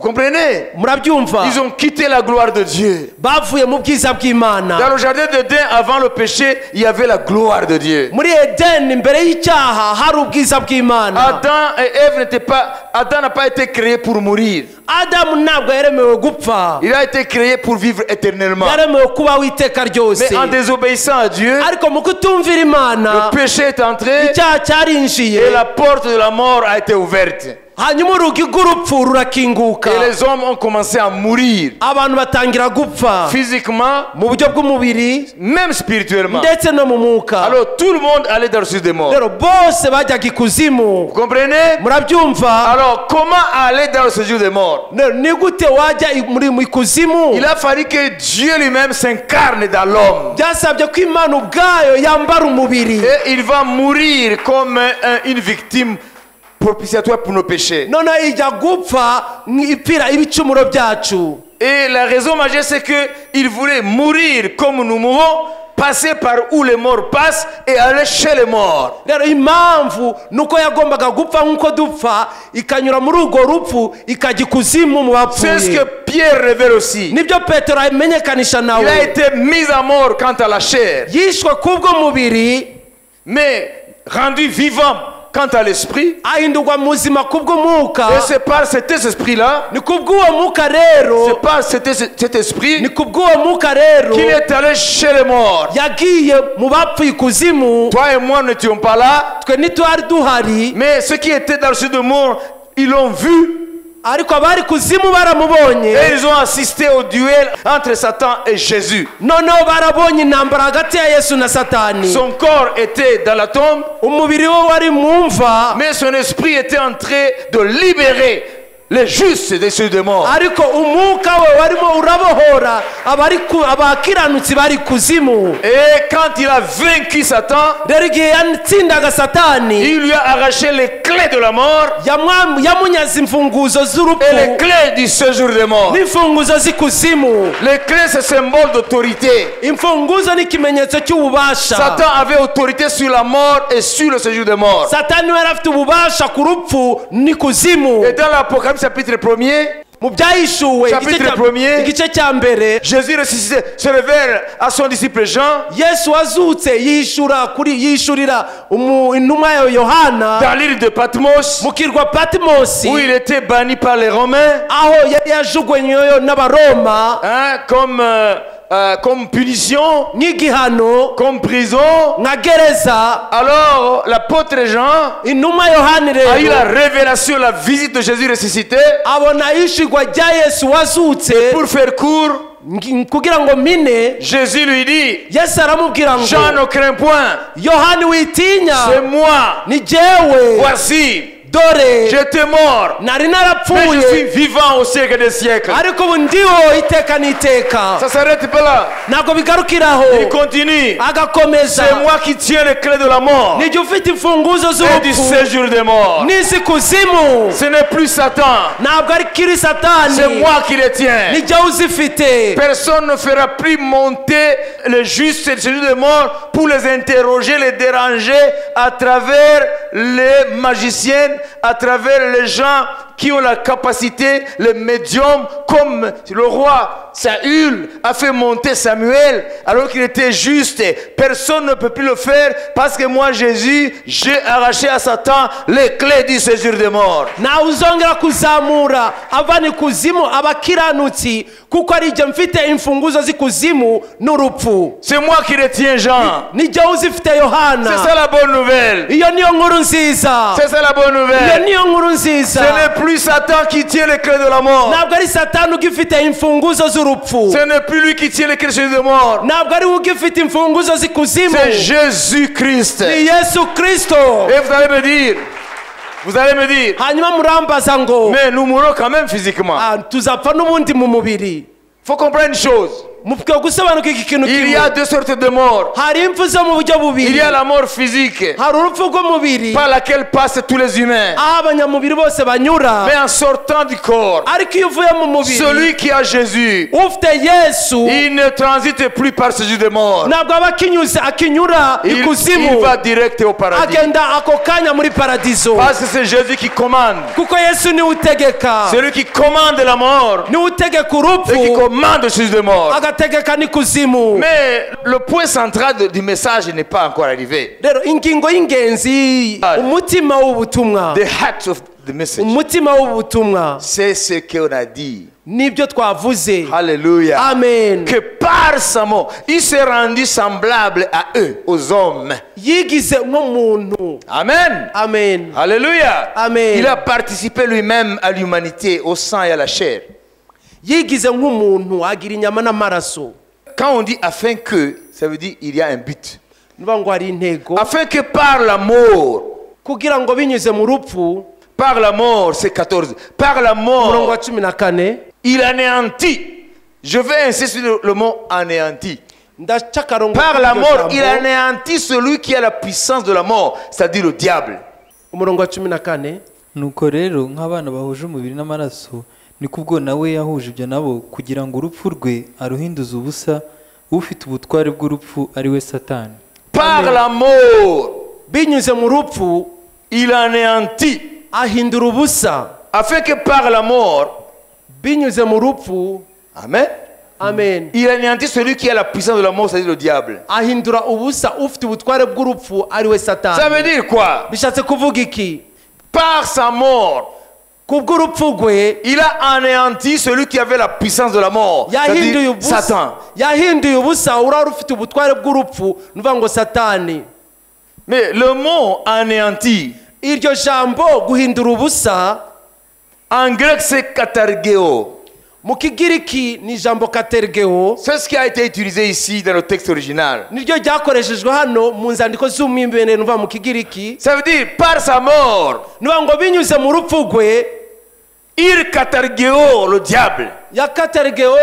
Vous comprenez? Murabyumva? Ils ont quitté la gloire de Dieu. Bavuye mu bwiza Dans bw'Imana. le jardin d'Éden, avant le péché, il y avait la gloire de Dieu. Muri Edeni mbere y'icyaha hari ubwiza bw'Imana. Adam n'a pas été créé pour mourir. Adamu ntabwo yaremewe gupfa, Il a été créé pour vivre éternellement. yaremewe kubaho iteka ryose. Mais en désobéissant à Dieu, Ariko mu kutumvira Imana, le péché est entré icyaha cyarinjiye, et la porte de la mort a été ouverte. hanyuma urugi rw'urupfu rurakinguka, Et les hommes ont commencé à mourir abantu batangira gupfa physiquement, mu buryo bw'umubiri même spirituellement. ndetse no mu mwuka. Alors tout le monde allait dans le séjour des morts. Rero bose bajyaga ikuzimu. Vous comprenez? Murabyumva? Alors comment aller dans le séjour des morts? Rero ni gute wajya mu ikuzimu? Il a fallu que Dieu lui-même s'incarne dans l'homme. Byasabye ko Imana ubwayo yambara umubiri, Et il va mourir comme une victime propitiatoire pour nos péchés. none ijya gupfa ipfira ibicumuro byacu. Et la raison majeure, c'est qu'il voulait mourir comme nous mourons, passer par où les morts passent et aller chez les morts. Rero impamvu nuko yagombaga gupfa nk'uko dupfa, ikanyura muri urwo rupfu ikajya ikuzimu mu C'est ce que bapfuye. Pierre révèle aussi. Nibyo Petero amenyekanisha Il a nawe, été mis à mort quant à la chair, yishwe kubw'umubiri mais rendu vivant quant à l'esprit. ahindurwa muzima kubw'umwuka. Et c'est par cet esprit-là, Ni kubw'uwo mwuka rero, c'est par cet esprit ni kubw'uwo mwuka rero qu'il est allé chez les morts. yagiye mu bapfuye ikuzimu. Toi et moi n'étions pas là, Twe ntitwari duhari, mais ceux qui étaient dans le séjour de mort, ils l'ont vu ariko abari kuzimu baramubonye, et ils ont assisté au duel entre Satan et Jésus. noneho barabonye intambara hagati ya Yesu na Satani. Son corps était dans la tombe, Umubiri we wari mu mva, mais son esprit était en train de libérer les justes des cieux de mort. ariko umwuka we warimo urabohora abakiranutsi bari kuzimu. Et quand il a vaincu Satan, Rero igihe yatsindaga Satani, il lui a arraché les clés de la mort yamunyaze imfunguzo et les z'urupfu clés du séjour des morts. n'imfunguzo z'ikuzimu. Les clés, c'est symbole d'autorité. Imfunguzo ni ikimenyetso cy'ububasha. Satan avait autorité sur la mort et sur le séjour des morts. Satani we yari afite ububasha ku rupfu n'ikuzimu. Et dans l'Apocalypse chapitre 1er, Mu byahishuwe Chapitre premier. igice cya mbere, Jésus ressuscité se révèle à son disciple Jean Yesu wazutse yishurira intumwa ya Yohana dans l'île de Patmos, mu kirwa Patimosi, où il était banni par les Romains, aho yari yajugunyweyo n'Abaroma hein, comme punition, nk'igihano, comme prison. nka gereza. Alors l'apôtre Jean Intumwa Yohana a eu la rero révélation, la visite de Jésus ressuscité. abona ishigwa rya Yesu wazutse. Pour faire court, kugira ngo mine, Jésus lui dit: Yesu aramubwira Jean, ngo ne crains point, Yohana witinya, c'est moi, ni jewe, voici. dore j'étais mort, nari mais je suis narapfuye vivant au siècle des siècles. ariko ubu ndiho iteka n'iteka Ça s'arrête pas là. ntabwo bigarukiraho Il continue. agakomeza C'est moi qui tiens les clés de la mort nijye ufite imfunguzo et du z'urupfu séjour des morts. n'isi kuzimu Ce n'est plus Satan, ntabwo ari kiri satani c'est moi qui les tiens. nijye uzifite Personne ne fera plus monter les justes et les séjours des morts pour les interroger, les déranger à travers les magiciens, à travers les gens qui ont la capacité, les médiums, comme le roi Saül a fait monter Samuel alors qu'il était juste. Personne ne peut plus le faire parce que moi, Jésus, j'ai arraché à Satan les clés du séjour des morts. ntawe uzongera kuzamura avana ikuzimu abakiranutsi kuko ari jye mfite imfunguzo z'ikuzimu n'urupfu C'est moi qui retiens Jean. nijye uzifite C'est yohana ça la bonne nouvelle. iyo niyo nkuru nziza C'est ça la bonne iyo nouvelle. niyo nkuru nziza Ce n'est plus Satan qui tient les clés de la mort. ntabwo ari satani ugifite imfunguzo z'urupfu Ce n'est plus lui qui tient les clés de mort. ntabwo ari we ugifite imfunguzo z'ikuzimu C'est Jésus-Christ. ni yesu kirisito Et vous allez me dire, hanyuma murambaza ngo mais nous mourrons quand même physiquement. tuzapfa n'ubundi mu mubiri Il faut comprendre une chose. mukwiye gusobanukirwa ikintu Il y a kimwe deux sortes de morts. hari impfu zo mu buryo Il bubiri y a la mort physique, hari urupfu rw'umubiri par laquelle passent tous les humains. aho abanyamubiri bose banyura Mais en sortant du corps, ariko iyo uvuye mu mubiri celui qui a Jésus, ufite yesu il ne transite plus par ce jeu de mort. ntabwo aba akinyura Il ikuzimu va direct au paradis. agenda ako kanya muri paradizo Parce que c'est Jésus qui commande. kuko yesu niwe utegeka Celui qui commande la mort niwe utegeka et qui urupfu commande le juge de mort. agategeka n'ikuzimu Mais le point central du message n'est pas encore arrivé. rero ingingo y'ingenzi umutima w'ubutumwa The heart of the message, umutima w'ubutumwa c'est ce qu'on a dit. nibyo twavuze Alléluia. amen Que par sa mort, il s'est rendu semblable à eux, aux hommes. yigize nk'umuntu Amen. amen Alléluia. Amen. Il a participé lui-même à l'humanité, au sang et à la chair. yigize nk'umuntu agira inyama n'amaraso Quand on dit afin que, ça veut dire il y a un but. niba ngo hari intego Afin que par la mort, kugira ngo binyuze mu rupfu par la mort, c'est 14. Par la umurongo wa mort, 14 il anéantit. Je vais insister sur le mot anéanti. ndaca akarongo Par la k'iryo mort, il jambo. anéantit celui qui a la puissance de la mort, c'est-à-dire le diable. umurongo wa 14 nuko rero nk'abana bahuje umubiri n'amaraso niko ubwo nawe yahuje ibyo nabo kugira ngo urupfu rwe aruhinduze ubusa ufite ubutware bw'urupfu ari we satani Par Amen. la mort, binyuze mu rupfu il anéantit. ahindura ubusa Afin que par la mort, binyuze mu rupfu amen, amen il anéantit celui qui a la puissance de la mort, c'est-à-dire le diable. ahindura ubusa ufite ubutware bw'urupfu ari we Ça satani veut dire quoi? bishatse kuvuga iki Par sa mort, kubw'urupfu rwe il a anéanti celui qui avait la puissance de la mort, yahinduye c'est-à-dire ubusa Satan. yahinduye ubusa urari ufite ubutware bw'urupfu nuvuga ngo satani Mais le mot anéanti, iryo jambo guhindura ubusa en grec c'est katargeo. mu kigiriki ni ijambo katergeo C'est ce qui a été utilisé ici dans le texte original. niryo ryakoreshejwe hano mu nzandiko z'umwimerere nuvuga mu kigiriki Ça veut dire par sa mort, nuvuga ngo binyuze mu rupfu rwe il katargeo le diable. yakatergeo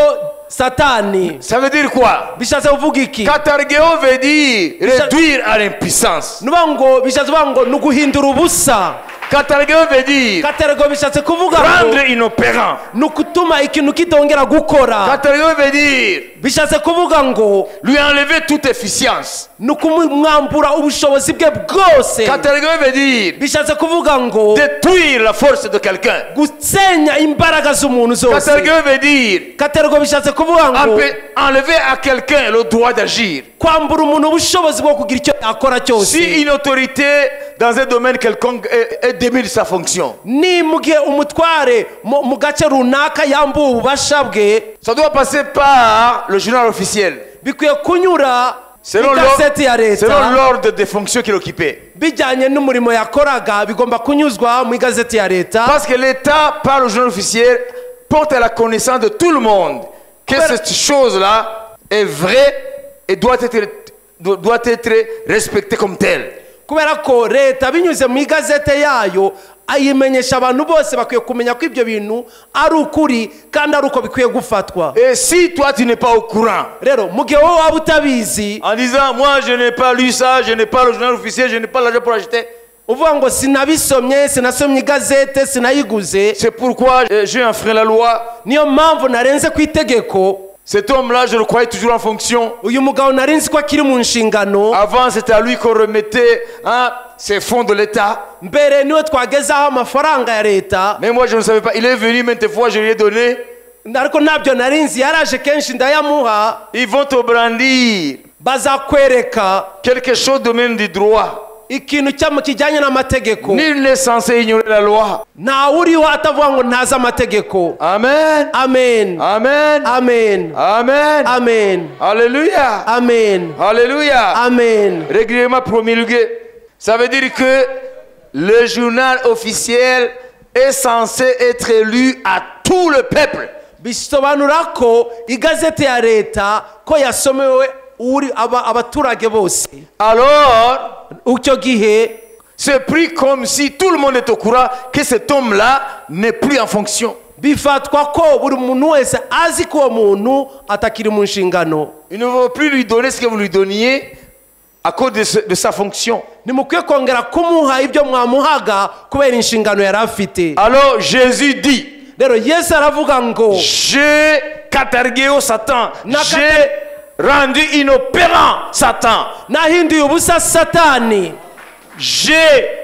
satani Ça veut dire quoi? bishatse kuvuga iki Katargeo veut dire réduire à l'impuissance. nuvuga ngo bishatse kuvuga ngo ni uguhindura ubusa Katargeo veut dire katergeo bishatse kuvuga ngo rendre inopérant. ni ukutuma ikintu kitongera gukora Katargeo veut dire bishatse kuvuga ngo lui enlever toute efficience. ni ukumwambura ubushobozi bwe bwose Katargeo veut dire bishatse kuvuga ngo détruire la force de quelqu'un. gusenya imbaraga z'umuntu zose Katargeo veut dire katergo bishatse kuvuga ngo enlever à quelqu'un le droit d'agir. kwambura umuntu ubushobozi bwo kugira icyo akora cyose Si une autorité dans un domaine quelconque est démise de sa fonction, ni mu gihe umutware mu gace runaka yambuwe ububasha bwe ça doit passer par le journal officiel, bikwiye kunyura selon igazeti ya leta l'ordre des fonctions qu'il occupait. bijyanye n'umurimo yakoraga bigomba kunyuzwa mu igazeti ya leta Parce que l'État, par le journal officiel, porte à la connaissance de tout le monde que cette chose-là est vraie et doit être respectée comme telle. kubera ko leta binyuze mu igazeti yayo ayimenyesha abantu bose bakwiye kumenya ko ibyo bintu ari ukuri kandi ari uko bikwiye gufatwa. Et si toi tu n'es pas au courant, Rero mu gihe wowe waba utabizi en disant moi je n'ai pas lu ça, je n'ai pas le journal officiel, je n'ai pas l'argent pour acheter, uvuga ngo sinabisomye, sinasomye igazete, sinayiguze, c'est pourquoi j'ai enfreint la loi. niyo mpamvu narenze ku itegeko. Cet homme-là, je le croyais toujours en fonction. Uyu mugabo narinzi ko akiri mu nshingano. Avant, c'était à lui qu'on remettait ses fonds de l'État. Mbere niwe twagezaho amafaranga ya leta, Mais moi, je ne savais pas. Il est venu maintes fois, je lui ai donné. ariko ntabyo narinzi. Yaraje kenshi ndayamuha. Ils vont te brandir Bazakwereka quelque chose du domaine du droit. ikintu kijyanye n'amategeko. Nul n'est censé ignorer la loi. Ntawe uriho atavuga ngo ntazi amategeko. Amen. Amen. Amen. Amen. Amen. Amen. Alléluia. Amen. Alléluia. Amen. Régulièrement promulgué. Ça veut dire que le journal officiel est censé être lu à tout le peuple. Bisobanura ko igazeti ya leta ko yasomewe abaturage bose. Alors, Icyo gihe c'est pris comme si tout le monde est au courant que cet homme-là n'est plus en fonction. bifatwa ko buri muntu wese azi ko uwo muntu atakiri mu nshingano. Il ne veut plus lui donner ce que vous lui donniez à cause de sa fonction. Nimukwiye kongera kumuha ibyo mwamuhaga kubera inshingano yari afite. Alors Jésus dit, Rero Yesu aravuga ngo j'ai catargué au Satan, Nakate- j'ai rendu inopérant Satan, nahinduye ubusa Satani, j'ai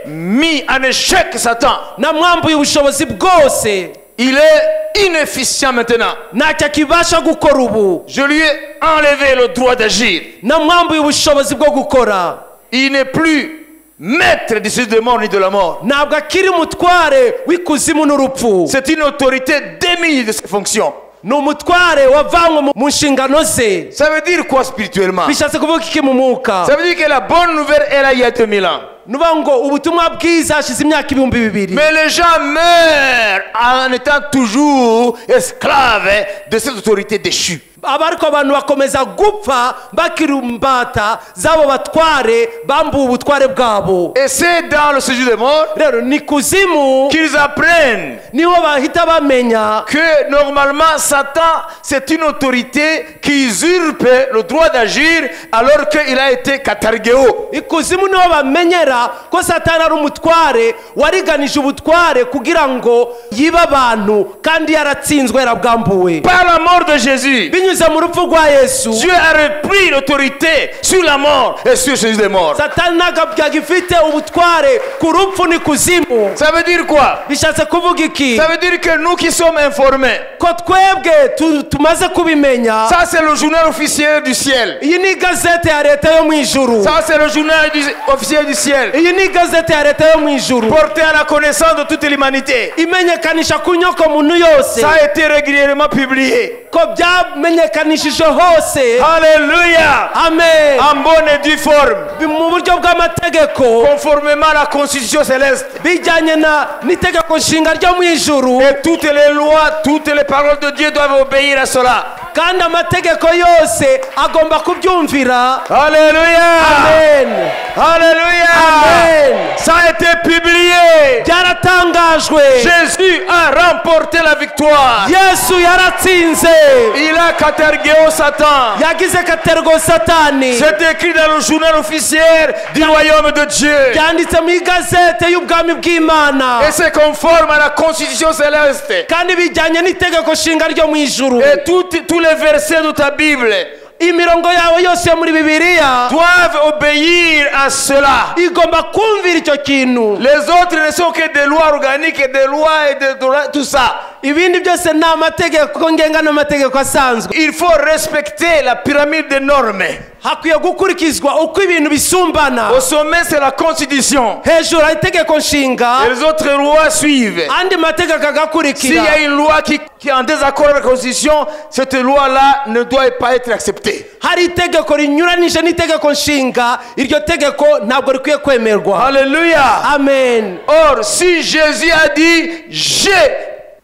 mis en échec Satan. namwambuye ubushobozi bwose, Il est inefficient maintenant. ntacyo akibasha gukora ubu. Je lui ai enlevé le droit d'agir. Namwambuye ubushobozi bwo gukora. Il n'est plus maître du ciel de mort ni de la mort. Ntabwo akiri umutware w'ikuzimu n'urupfu. C'est une autorité démise de ses fonctions. Ni umutware wavanywe mu nshingano ze. Ça veut dire quoi spirituellement? Bishatse kuvuga iki mu mwuka? Ça veut dire que la bonne nouvelle est là il y a 2000 ans. Nuvuga ngo ubutumwa bwiza hashize imyaka 2000. Mais les gens meurent en étant toujours esclaves de cette autorité déchue. Ariko abantu bakomeza gupfa bakiri imbata z'abo batware bambuye ubutware bwabo. Et c'est dans le séjour des morts Rero ni kuzimu qu'ils apprennent niho bahita bamenya que normalement Satan c'est une autorité qui usurpe le droit d'agir alors qu'il a été katargeo. ikuzimu niho bamenyera ko Satani ari umutware wariganije ubutware kugira ngo yibe abantu kandi yaratsinzwe yarabwambuwe. Par la mort de Jésus, Binyuze mu rupfu rwa Yesu, Dieu a repris l'autorité sur la mort et sur Jésus des morts. Satani ntabwo agifite ubutware ku rupfu n'ikuzimu. Ça veut dire quoi? Bishatse kuvuga iki? Ça veut dire que nous qui sommes informés, Ko twebwe tumaze kubimenya. ça c'est le journal officiel du ciel. Iyi ni igazeti ya leta yo mu ijuru. Ça c'est le journal officiel du ciel. Iyi ni igazeti ya leta yo mu ijuru. Porté à la connaissance de toute l'humanité. Imenyekanisha ku nyoko muntu yose. Ça a été régulièrement publié. Ko byamenyekanishije hose. Alléluia. Amen. En bonne et due forme. Mu buryo bw'amategeko Conformément à la constitution céleste. bijyanye n'itegeko nshinga ryo mu ijuru, Et toutes les lois, toutes les paroles de Dieu doivent obéir à cela. kandi amategeko yose agomba kubyumvira. Alléluia. Amen. Alléluia. Amen. Ça a été publié. Byaratangajwe. Jésus a remporté la victoire. Yesu yaratsinze. Il a catargué Satan. Yagize katergo Satani. C'est écrit dans le journal officiel du royaume de Dieu. Byanditse mu igazete y'ubwami bw'Imana. Et c'est conforme à la constitution céleste. Kandi bijyanye n'itegeko nshinga ryo mu ijuru. Et tous les versets de ta Bible Imirongo yawe yose yo muri Bibiliya doivent obéir à cela. igomba kumvira icyo kintu. Les autres ne sont que des lois organiques et des lois et des droits, tout ça. Ibindi byose ni amategeko ngenga n'amategeko asanzwe. Il faut respecter la pyramide des normes. Hakwiye gukurikizwa uko ibintu bisumbana. Au sommet, c'est la constitution. Hejuru hari itegeko nshinga, Et les autres lois suivent. andi mategeko S'il y agakurikira. a une loi qui est en désaccord avec la constitution, cette loi-là ne doit pas être acceptée. Hari itegeko rinyuranije n'itegeko nshinga, iryo tegeko ntabwo rikwiye kwemerwa. Alléluia. Amen. Or, si Jésus a dit, j'ai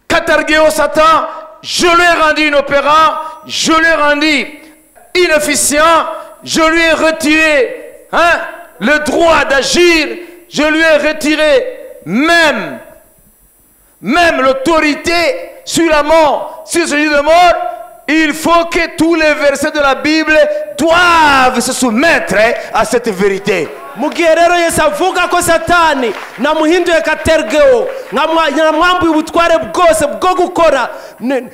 catargué au Satan, je l'ai rendu inopérant, je l'ai rendu inefficient, je lui ai retiré le droit d'agir, je lui ai retiré même même l'autorité sur la mort, sur ce sujet de mort, il faut que tous les versets de la Bible doivent se soumettre à cette vérité. mu gihe rero yesu avuga ko satani namuhinduye katergeo namwambuye ubutware bwose bwo gukora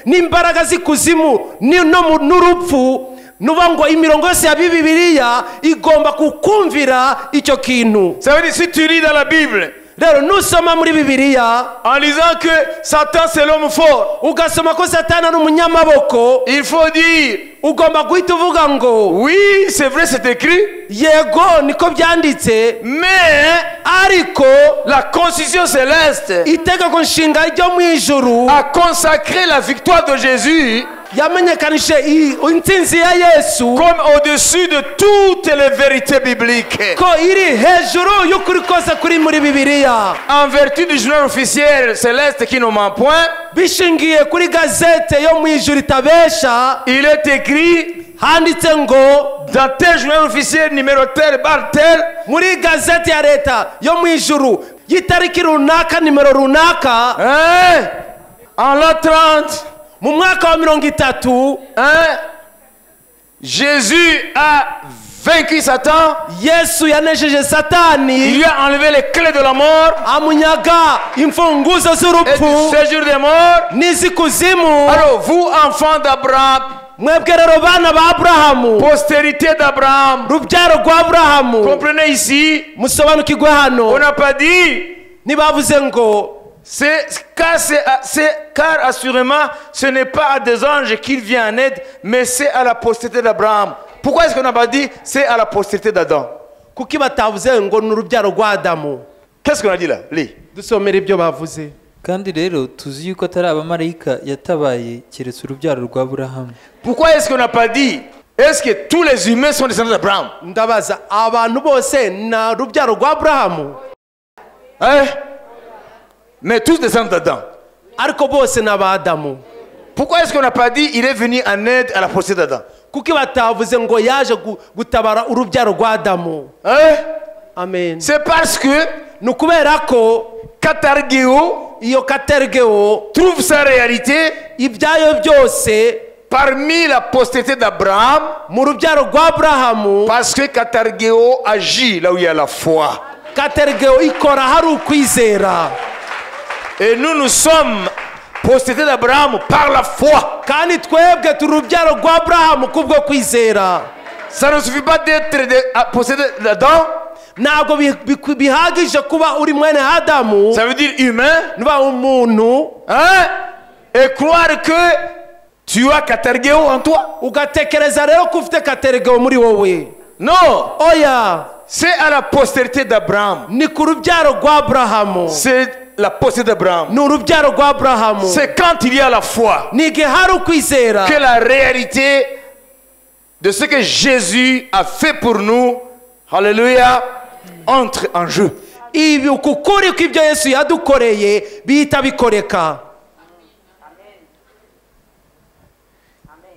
n'imbaraga z'ikuzimu n'urupfu, nuba ngo imirongo yose ya Bibiliya igomba kukumvira icyo kintu. Ça veut dire, si tu lis dans la Bible, rero nusoma muri Bibiliya en disant que Satan c'est l'homme fort, ugasoma ko satani ari umunyamaboko, il faut dire, ugomba guhita uvuga ngo oui, c'est vrai, c'est écrit, yego niko byanditse, mais ariko la constitution céleste itegeko nshinga ryo mu ijuru a consacré la victoire de Jésus yamenyekanishe intsinzi ya Yesu comme au-dessus de toutes les vérités bibliques. ko iri hejuru y'ukuri kose kuri muri Bibiliya, En vertu du journal officiel céleste qui ne ment point, bishingiye kuri gazete yo mu ijuru itabesha, il est écrit handitse ngo dans tel journal officiel numéro tel, bar tel, muri gazete ya leta yo mu ijuru y'itariki runaka nimero runaka, hein, en l'an 30, mu mwaka wa 30, hein, Jésus a vaincu Satan, Yesu yanesheje il satani, lui a enlevé les clés de la mort amunyaga imfunguzo et du z'urupfu séjour des morts. n'izikuzimu. Alors, vous, enfants d'Abraham, mwebwe rero bana ba Aburahamu, postérité d'Abraham, rubyaro rwa Aburahamu, comprenez ici, musobanukirwe on hano, n'a pas dit, ntibavuze ngo car assurément, ce n'est pas à des anges qu'il vient en aide, mais c'est à la postérité d'Abraham. Pourquoi est-ce qu'on n'a pas dit c'est à la postérité d'Adam? kuki batavuze ngo ni urubyaro rwa Adamu? Qu'est-ce qu'on a dit là? Lis. Dusomera ibyo bavuze. kandi rero tuzi yuko atari abamarayika yatabaye keretse urubyaro rwa Aburahamu. Pourquoi est-ce qu'on n'a pas dit est-ce que tous les humains sont descendants d'Abraham? Ndabaza abantu bose na rubyaro rwa Aburahamu? Hein? Mais tous descendent d'Adam. Ariko bose na ba Adamu. Pourquoi est-ce qu'on n'a pas dit il est venu en aide à la postérité d'Adam? Kuki batavuze ngo yaje gutabara urubyaro rwa Adamu? Hein? Amen. C'est parce que Nukubera ko Katargeo iyo katergeo trouve sa réalité ibyayo byose parmi la postérité d'Abraham, mu rubyaro rwa Aburahamu, parce que Katargeo agit là où il y a la foi. katergeo ikora hari ukwizera, Et nous sommes postérité d'Abraham par la foi. kandi twebwe turi urubyaro rwa Aburahamu kubwo kwizera. Ça ne suffit pas d'être possédé d'Adam, Ntabwo bihagije kuba uri mwene Adamu, ça veut dire humain, nuba umuntu, hein? Et croire que tu as Katargeo en toi. ugatekereza rero ko ufite katergeo muri wowe. Non, Oya, c'est à la postérité d'Abraham. ni ku rubyaro rwa Aburahamu, C'est la postérité d'Abraham. ni urubyaro rwa Aburahamu. C'est quand il y a la foi Ni igihe hari ukwizera que la réalité de ce que Jésus a fait pour nous, alléluia, entre en jeu. ibi ukukuri kw'ibyo Yesu yadukoreye bihita bikoreka.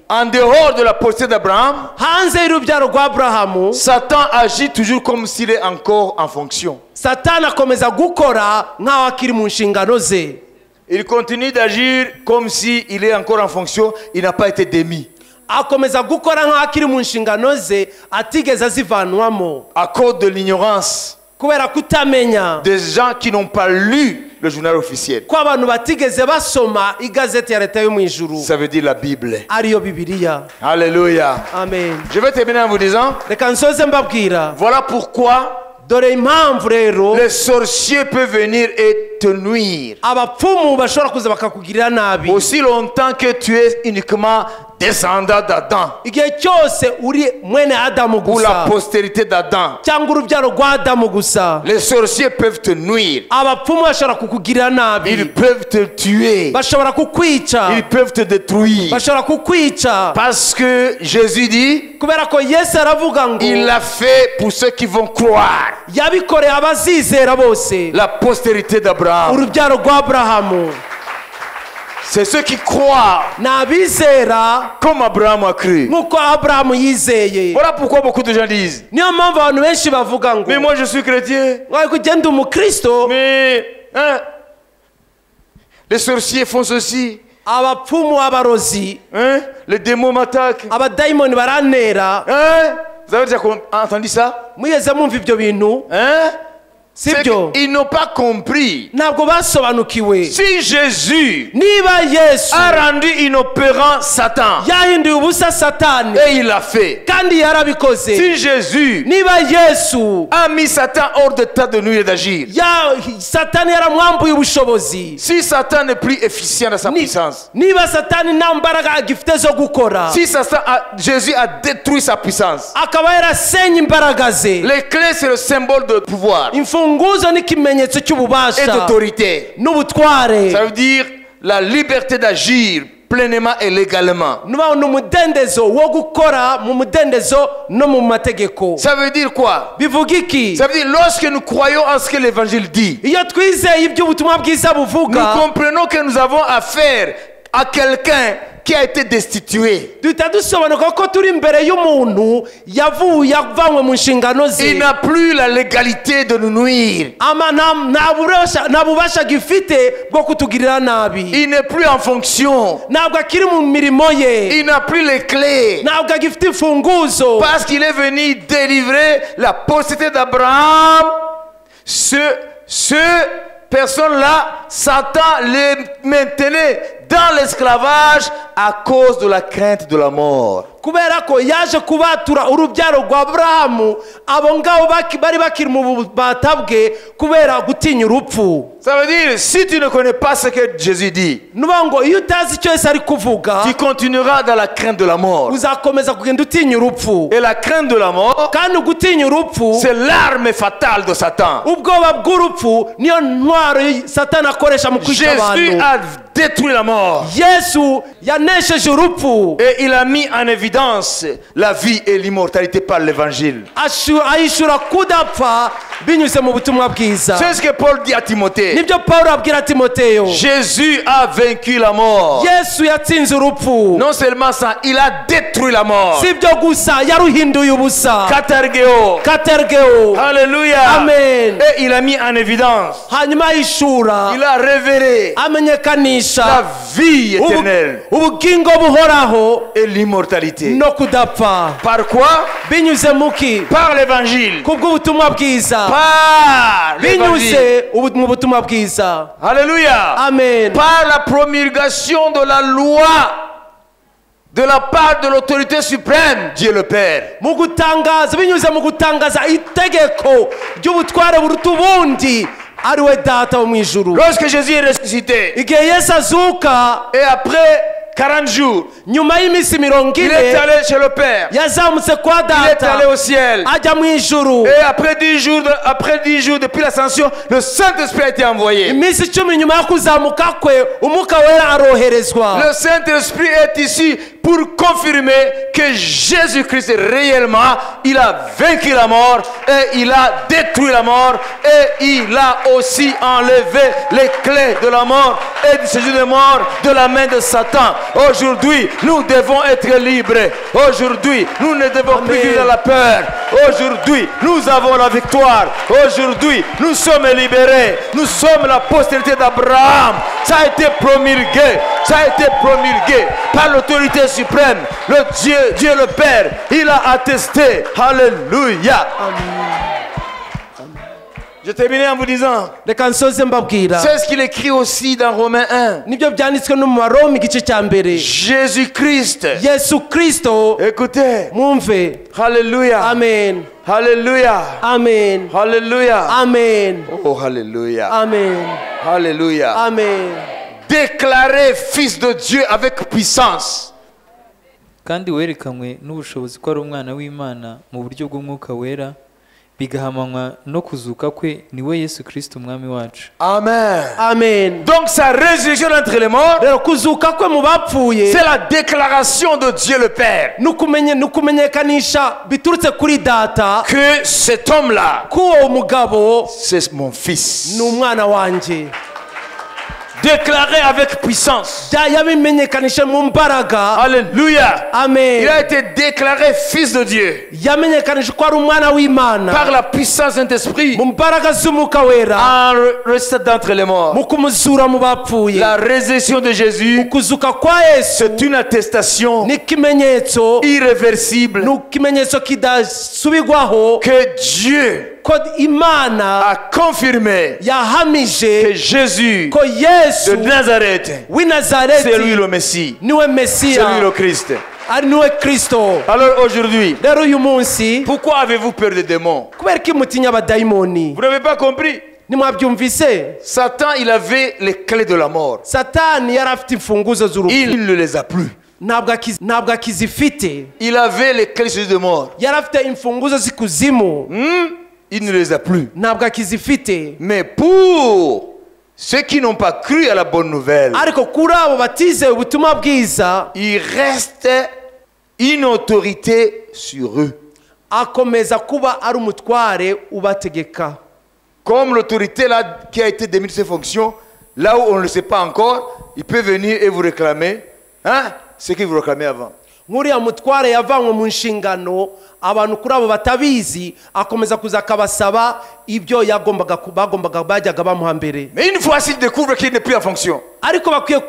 En dehors de la postérité d'Abraham, Hanze y'urubyaro rwa Aburahamu, Satan agit toujours comme s'il est encore en fonction. Satani akomeza gukora nk'aho akiri mu nshingano ze. Il continue d'agir comme s'il est encore en fonction, il n'a pas été démis. Akomeza gukora nk'aho akiri mu nshingano ze atigeze azivanwamo, À cause de l'ignorance kubera kutamenya des gens qui n'ont pas lu le journal officiel. ko abantu batigeze basoma igazeti ya leta yo mu ijuru, Ça veut dire la Bible. ariyo Bibiliya. Alléluia. Amen. Je vais terminer en vous disant, Reka nsoze mbabwira, voilà pourquoi dore impamvu rero les sorciers peuvent venir et te nuire. abapfumu bashobora kuza bakakugirira nabi Aussi longtemps que tu es uniquement descendant d'Adam, igihe cyose uri mwene Adamu ou la gusa postérité d'Adam. cyangwa urubyaro rwa Adamu gusa. Les sorciers peuvent te nuire. Abapfumu bashobora kukugirira Ils nabi, peuvent te tuer. bashobora kukwica, Ils peuvent te détruire. bashobora kukwica, Parce que Jésus dit, kubera ko Yesu aravuga ngo il l'a fait pour ceux qui vont croire. yabikoreye abazizera bose, La postérité d'Abraham. urubyaro rwa Aburahamu. C'est ceux qui croient Ni abizera comme Abraham a cru. nk'uko Aburahamu yizeye. Voilà pourquoi beaucoup de gens disent, Niyo mpamvu abantu benshi bavuga ngo mais moi je suis chrétien. ngo ugenda umukristo, Mais hein, Les sorciers font ceci. abapfumu abarozi Hein? Les démons m'attaquent. abadayimoni barantera. Hein? Vous avez déjà entendu ça? Mwigeze mwumva ibyo bintu? Hein? C'est Sibyo? qu'ils n'ont pas compris. Ntabwo basobanukiwe. Si Jésus Niba Yesu a rendu inopérant Satan, yahinduye ubusa Satani et il l'a fait. kandi yarabikoze, Si Jésus niba Yesu a mis Satan hors d'état de nuire et d'agir, Satani yaramwambuye ubushobozi, si Satan n'est plus efficient dans sa puissance, niba Satani nta mbaraga agifite zo gukora, si Jésus a détruit sa puissance, akaba yarasenye imbaraga ze, les clés c'est le symbole de pouvoir imfunguzo n'ikimenyetso et cy'ububasha d'autorité. n'ubutware, Ça veut dire la liberté d'agir pleinement et légalement. nuba ni umudendezo wo gukora mu mudendezo no mu mategeko. Ça veut dire quoi? Bivuga iki? Ça veut dire lorsque nous croyons en ce que l'évangile dit, Iyo twizeye ibyo ubutumwa bwiza nous buvuga, comprenons que nous avons affaire à quelqu'un qui a été destitué. duhita dusobanuka ko turi imbere y'umuntu yavuye avanywe mu nshingano Il ze, n'a plus la légalité de nous nuire. nta bubasha gifite bwo kutugirira nabi, Il n'est plus en fonction. ntabwo akiri mu mirimo ye, Il n'a plus les clés. ntabwo agifite imfunguzo, Parce qu'il est venu délivrer la postérité d'Abraham. Ce personne-là, Satan les maintenait dans l'esclavage à cause de la crainte de la mort. kubera ko yaje kubatura urubyaro rwa Aburahamu, abo ngabo bari bakiri mu bubata bwe kubera gutinya urupfu. Ça veut dire, si tu ne connais pas ce que Jésus dit, Nuba ngo iyo utazi icyo Yesu ari kuvuga, tu continueras dans la crainte de la mort. uzakomeza kugenda utinya urupfu, Et la crainte de la mort, kandi gutinya urupfu, c'est l'arme fatale de Satan. ubwoba bw'urupfu niyo ntwaro Satani akoresha mu kwica Jésus abantu. a détruit la mort. Yesu yanesheje urupfu, Et il a mis en évidence la vie et l'immortalité par l'évangile. ayishura kudapfa binyuze mu butumwa bwiza. C'est ce que Paul dit à Timothée. Nibyo Pawulo abwira Timoteyo. Jésus a vaincu la mort. Yesu yatsinze urupfu, Non seulement ça, il a détruit la mort. si ibyo gusa yaruhinduye ubusa. Katergeo. Katergeo. Alléluia. Amen. Et il a mis en évidence. Hanyuma ayishura, Il a révélé la amenyekanisha vie éternelle ubugingo buhoraho et l'immortalité. no kudapfa. Par quoi? Binyuze muki? Par l'évangile. Kubw'ubutumwa bwiza. Par l'évangile. Binyuze mu butumwa bwiza. Alléluia. Amen. Par la promulgation de la loi de la part de l'autorité suprême, Dieu le Père. Mu gutangaza, binyuze mu gutangaza itegeko ry'ubutware buruta ubundi, ari we Data wo mu ijuru. Lorsque Jésus est ressuscité, Igihe Yesu azuka, et après 40 jours, nyuma y'iminsi 40, il est allé chez le Père. yazamutse kwa Il est allé Data, au ciel. ajya mu ijuru. Et après 10 jours depuis l'ascension, le Saint-Esprit a été envoyé. Iminsi 10 nyuma yo kuzamuka kwe, umwuka wera aroherezwa. Le Saint-Esprit est ici pour confirmer que Jésus-Christ réellement, il a vaincu la mort et il a détruit la mort et il a aussi enlevé les clés de la mort et du séjour de mort de la main de Satan. Aujourd'hui, nous devons être libres. Aujourd'hui, nous ne devons plus vivre dans la peur. Aujourd'hui, nous avons la victoire. Aujourd'hui, nous sommes libérés. Nous sommes la postérité d'Abraham. Ça a été promulgué. Ça a été promulgué par l'autorité suprême. Le Dieu le Père, il a attesté. Alléluia. Je termine en vous disant, Reka nsoze mbabwira, c'est ce qu'il écrit aussi dans Romains 1. nibyo byanditswe no mu Baroma igice cya mbere. Jésus-Christ. Yesu Kristo, Écoutez. mwumve. Alléluia. Amen. Alléluia. Amen. Alléluia. Amen. Oh, Alléluia. Amen. Alléluia. Amen. Déclaré fils de Dieu avec puissance. kandi werekanywe n'ubushobozi ko ari umwana w'Imana mu buryo bw'umwuka wera, bigahamanywa no kuzuka kwe, niwe Yesu Kristo umwami wacu. Amen. Amen. Donc sa résurrection d'entre les morts, Rero kuzuka kwe mu bapfuye, c'est la déclaration de Dieu le Père nukumenyekanisha biturutse kuri Data que cet homme-là, ko uwo mugabo c'est mon fils. ni umwana wanjye. déclaré avec puissance. yabimenyekanije mu mbaraga. Alléluia. Amen. Il a été déclaré fils de Dieu yamenyekanije ko ari umwana w'Imana par la puissance de Saint-Esprit mu mbaraga z'umwuka wera, en ressuscitant d'entre les morts. mu kumuzura mu bapfuye. La résurrection de Jésus, Kuzuka kwa Yesu c'est une attestation ni ikimenyetso, irréversible ni ikimenyetso kidasubirwaho que Dieu ko Imana a confirmé que yahamije Jésus ko Yesu de Nazareth, w'i c'est lui Nazareti le Messie, niwe c'est lui Mesiya, le Christ. ari niwe Kristo. Alors aujourd'hui, Rero uyu munsi pourquoi avez-vous peur des démons? kubera ko mutinya abadayimoni? Vous n'avez pas compris? Nimwabyumvise? Satan, il avait les clés de la mort. Satani yari afite imfunguzo z'urupfu, Il ne les a plus. ntabwo akizifite. Il avait les clés de mort. Yari afite imfunguzo z'ikuzimu, Il ne les a plus. ntabwo akizifite. Mais pour ceux qui n'ont pas cru à la bonne nouvelle, Ariko kuri abo batizeye ubutumwa bwiza, il reste une autorité sur eux. akomeza kuba ari umutware ubategeka. Comme l'autorité là qui a été démise de ses fonctions, là où on ne le sait pas encore, il peut venir et vous réclamer ce que vous réclamez avant. Nk'uriya mutware yavanywe mu nshingano, abantu kuri abo batabizi akomeza kuza akabasaba ibyo bajyaga bamuha mbere. Mais une fois s'il découvre qu'il n'est plus en fonction, Ariko bakwiye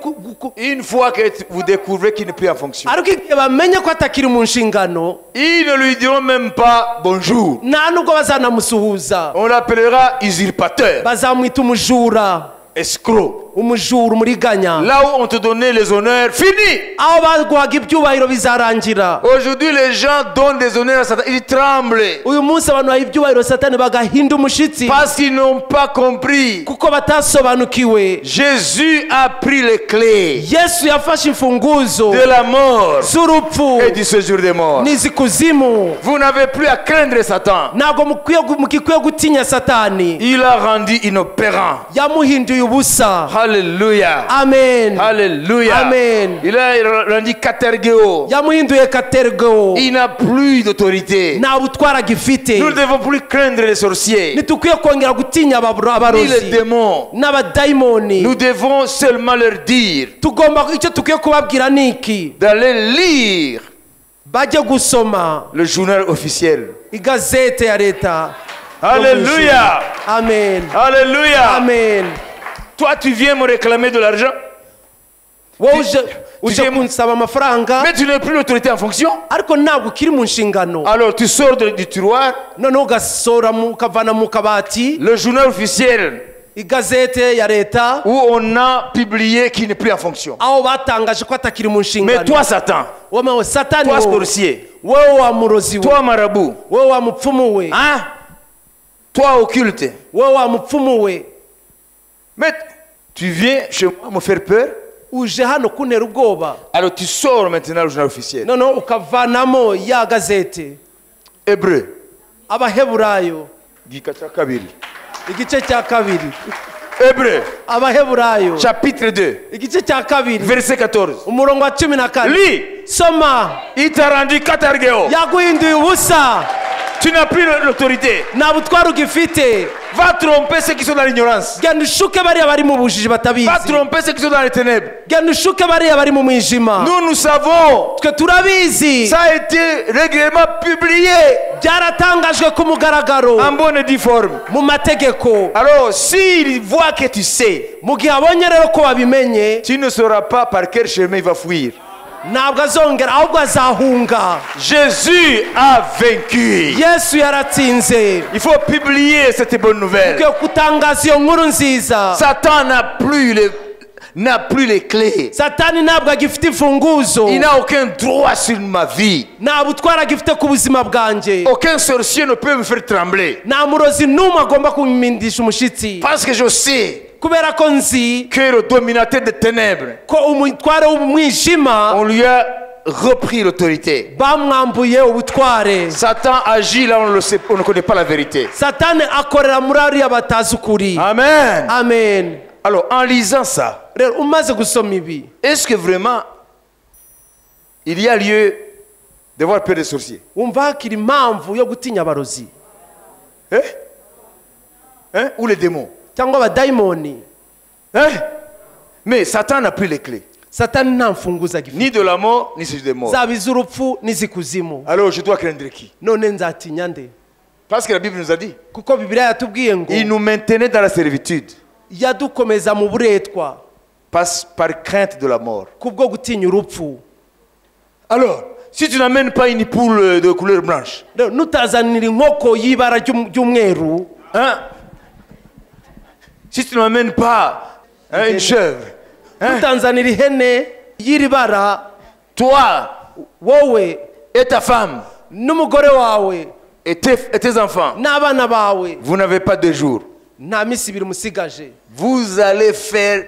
une fois que vous découvrez qu'il n'est plus en fonction, ariko igihe bamenye ko atakiri mu nshingano, ils ne lui diront même pas bonjour. nta nubwo bazanamusuhuza, On l'appellera usurpateur, bazamwita umujura, escroc. umujura, umuriganya. Là où on te donnait les honneurs, fini. Aho baguhaga ibyubahiro bizarangira. Aujourd'hui, les gens donnent des honneurs à Satan. Ils tremblent Uyu munsi abantu baha ibyubahiro Satani bagahinda umushitsi parce qu'ils n'ont pas compris. kuko batasobanukiwe. Jésus a pris les clés Yesu yafashe imfunguzo de la mort z'urupfu et du séjour des morts. n'izikuzimu. Vous n'avez plus à craindre Satan. Ntabwo mukikwiye gutinya Satani. Il a rendu inopérant. Yamuhinduye ubusa. Alléluia. Amen. Alléluia. Amen. Il a rendu catergeo. Yamuhinduye katergo. Il n'a plus d'autorité. Nta butwara gifite. Nous ne devons plus craindre les sorciers, Ntitukwiye kongera gutinya ni les abarozi démons. n'abadayimoni. Nous devons seulement leur dire Icyo tukwiye kubabwira ni iki: d'aller lire bajye gusoma le journal officiel. igazete ya leta. Alléluia. Amen. Alléluia. Amen. Toi, tu viens me réclamer de l'argent, Wowe uje viens- kunsaba amafaranga, mais tu n'as plus l'autorité en fonction. ariko ntabwo ukiri mu nshingano. Alors tu sors du tiroir, Noneho ugasohora ukavana mu kabati le journal officiel igazete ya leta, où on a publié qu'il n'est plus en fonction. aho batangaje ko atakiri mu Mais nshingano. toi, Satan, Wowe Satani, toi, wowe sorcier, wa murozi we, toi, marabout, wowe wa mupfumu we, toi, occulte, wowe wa mupfumu we, mais tu viens chez moi me faire peur. uje hano kuntera ubwoba. Alors tu sors maintenant le journal officiel. Noneho ukavanamo ya gazete. Hébreu, Abaheburayo gika cya kabiri. igice cya kabiri. Hébreu, Abaheburayo chapitre 2, igice cya kabiri verset 14. umurongo wa 14. Lis, Soma. il t'a rendu catargéo. Yaguhinduye ubusa, Tu n'as plus l'autorité. nta butware ugifite. Va tromper ceux qui sont dans l'ignorance. Genda ushuke bariya bari mu bujiji Va batabizi. tromper ceux qui sont dans les ténèbres. Genda ushuke bariya bari mu mwijima. Nous savons. Twe turabizi, Ça a été régulièrement publié byaratangajwe ku mugaragaro en bonne et due forme. mu mategeko. Alors, s'il voit que tu sais, Mu gihe abonye rero ko wabimenye, tu ne sauras pas par quel chemin il va fuir. ntabwo azongera, ahubwo azahunga. Jésus a vaincu. Yesu yaratsinze. Il faut publier cette bonne nouvelle. Ukwiye kutangaza iyo nkuru nziza. Satan n'a plus les clés. Satani ntabwo agifite imfunguzo, Il n'a aucun droit sur ma vie. nta butware agifite ku buzima bwanjye. Aucun sorcier ne peut me faire trembler. Nta murozi n'umwe agomba kumindisha umushitsi, Parce que je sais kubera ko nzi que le dominateur des ténèbres, ko umutware w'umwijima on lui a repris l'autorité. bamwambuye ubutware. Satan agit là, on ne connaît pas la vérité. Satani akorera muri ariya batazi ukuri. Amen. Amen. Alors, en lisant ça, Rero umaze gusoma ibi, est-ce que vraiment il y a lieu de voir peur des sorciers? wumva hakiri impamvu yo gutinya abarozi Ou les démons? cyangwa abadayimoni? Hein? Mais Satan n'a plus les clés. satani nta mfunguzo agifite Ni de la mort, ni celui des morts. zaba iz'urupfu n'izikuzimu. Alors je dois craindre qui? none nzatinya nde? Parce que la Bible nous a dit. kuko Bibiliya yatubwiye ngo Il nous maintenait dans la servitude. yadukomeza mu buretwa Par crainte de la mort. kubwo gutinya urupfu. Alors, si tu n'amènes pas une poule de couleur blanche, rero nutazanira inkoko y'ibara ry'umweru, hein? Si tu n'amènes pas une chèvre, hein? nutanzanira ihene y'iri bara, Toi wowe et ta femme n'umugore wawe et tes enfants, n'abana bawe vous n'avez pas 2 jours. nta minsi ibiri musigaje. Vous allez faire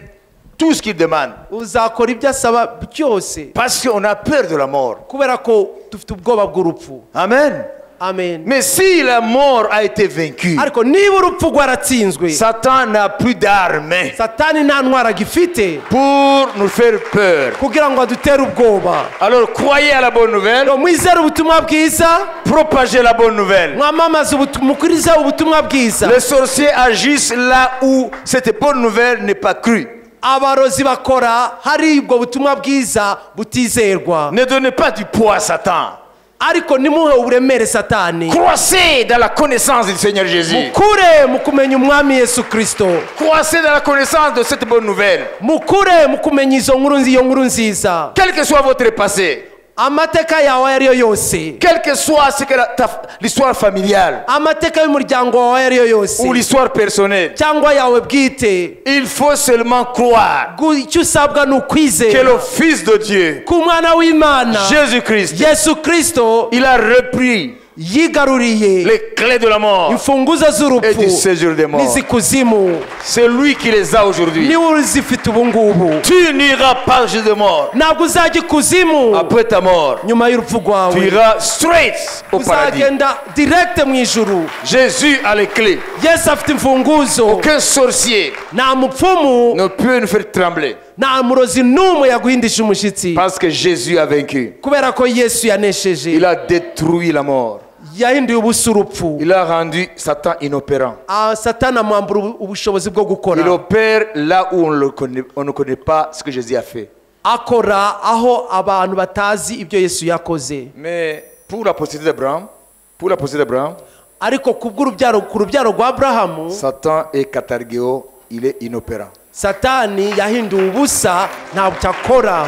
tout ce qu'il demande. uzakora ibyo asaba byose Parce qu'on a peur de la mort. kubera ko dufite ubwoba bw'urupfu. Amen. Amen. Mais si la mort a été vaincue, ariko niba urupfu rwaratsinzwe, Satan n'a plus d'armes satani nta ntwara agifite pour nous faire peur. kugira ngo adutere ubwoba. Alors croyez à la bonne nouvelle, rero mwizere ubutumwa bwiza, propagez la bonne nouvelle. mwamamaze mukurize ubutumwa bwiza. Les sorciers agissent là où cette bonne nouvelle n'est pas crue. abarozi bakora hari ubwo butumwa bwiza butizerwa. Ne donnez pas du poids à Satan. ariko nimuhe uburemere satani. Croissez dans la connaissance du Seigneur Jésus. mukure mu kumenya umwami Yesu Kristo. Croissez dans la connaissance de cette bonne nouvelle. mukure mu kumenya iyo nkuru nziza. Quel que soit votre passé, amateka yawe ayo ariyo yose, quel que soit ce que l'histoire familiale amateka y'umuryango wawe ayo ariyo yose, ou l'histoire personnelle, cyangwa yawe bwite, il faut seulement croire icyo usabwa ni que ukwizera le Fils de Dieu, ku mwana w'Imana Jésus-Christ, Yesu Kristo il a repris yigaruriye les clés de la mort imfunguzo et z'urupfu du séjour des morts. n'izikuzimu. C'est lui qui les a aujourd'hui. niwe uzifite ubu ngubu. Tu n'iras pas chez de mort. ntabwo uzajya ikuzimu Après ta mort, nyuma y'urupfu tu rwawe, iras straight au paradis. uzagenda direct mu ijuru. Jésus a les clés. Yesu afite imfunguzo. Aucun sorcier nta mupfumu, ne peut nous faire trembler nta murozi n'umwe yaguhindisha umushyitsi, parce que Jésus a vaincu. kubera ko Yesu yanesheje. Il a détruit la mort. yahinduye ubusa urupfu. Il a rendu Satan inopérant. satani amwambura ubushobozi bwo gukora. Il opère là où on ne connaît pas ce que Jésus a fait. akora aho abantu batazi ibyo Yesu yakoze. Mais pour la postérité d'Abraham, ariko ku rubyaro rwa Aburahamu, Satan est katargéo, il est inopérant. satani yahinduye ubusa, ntabwo akora.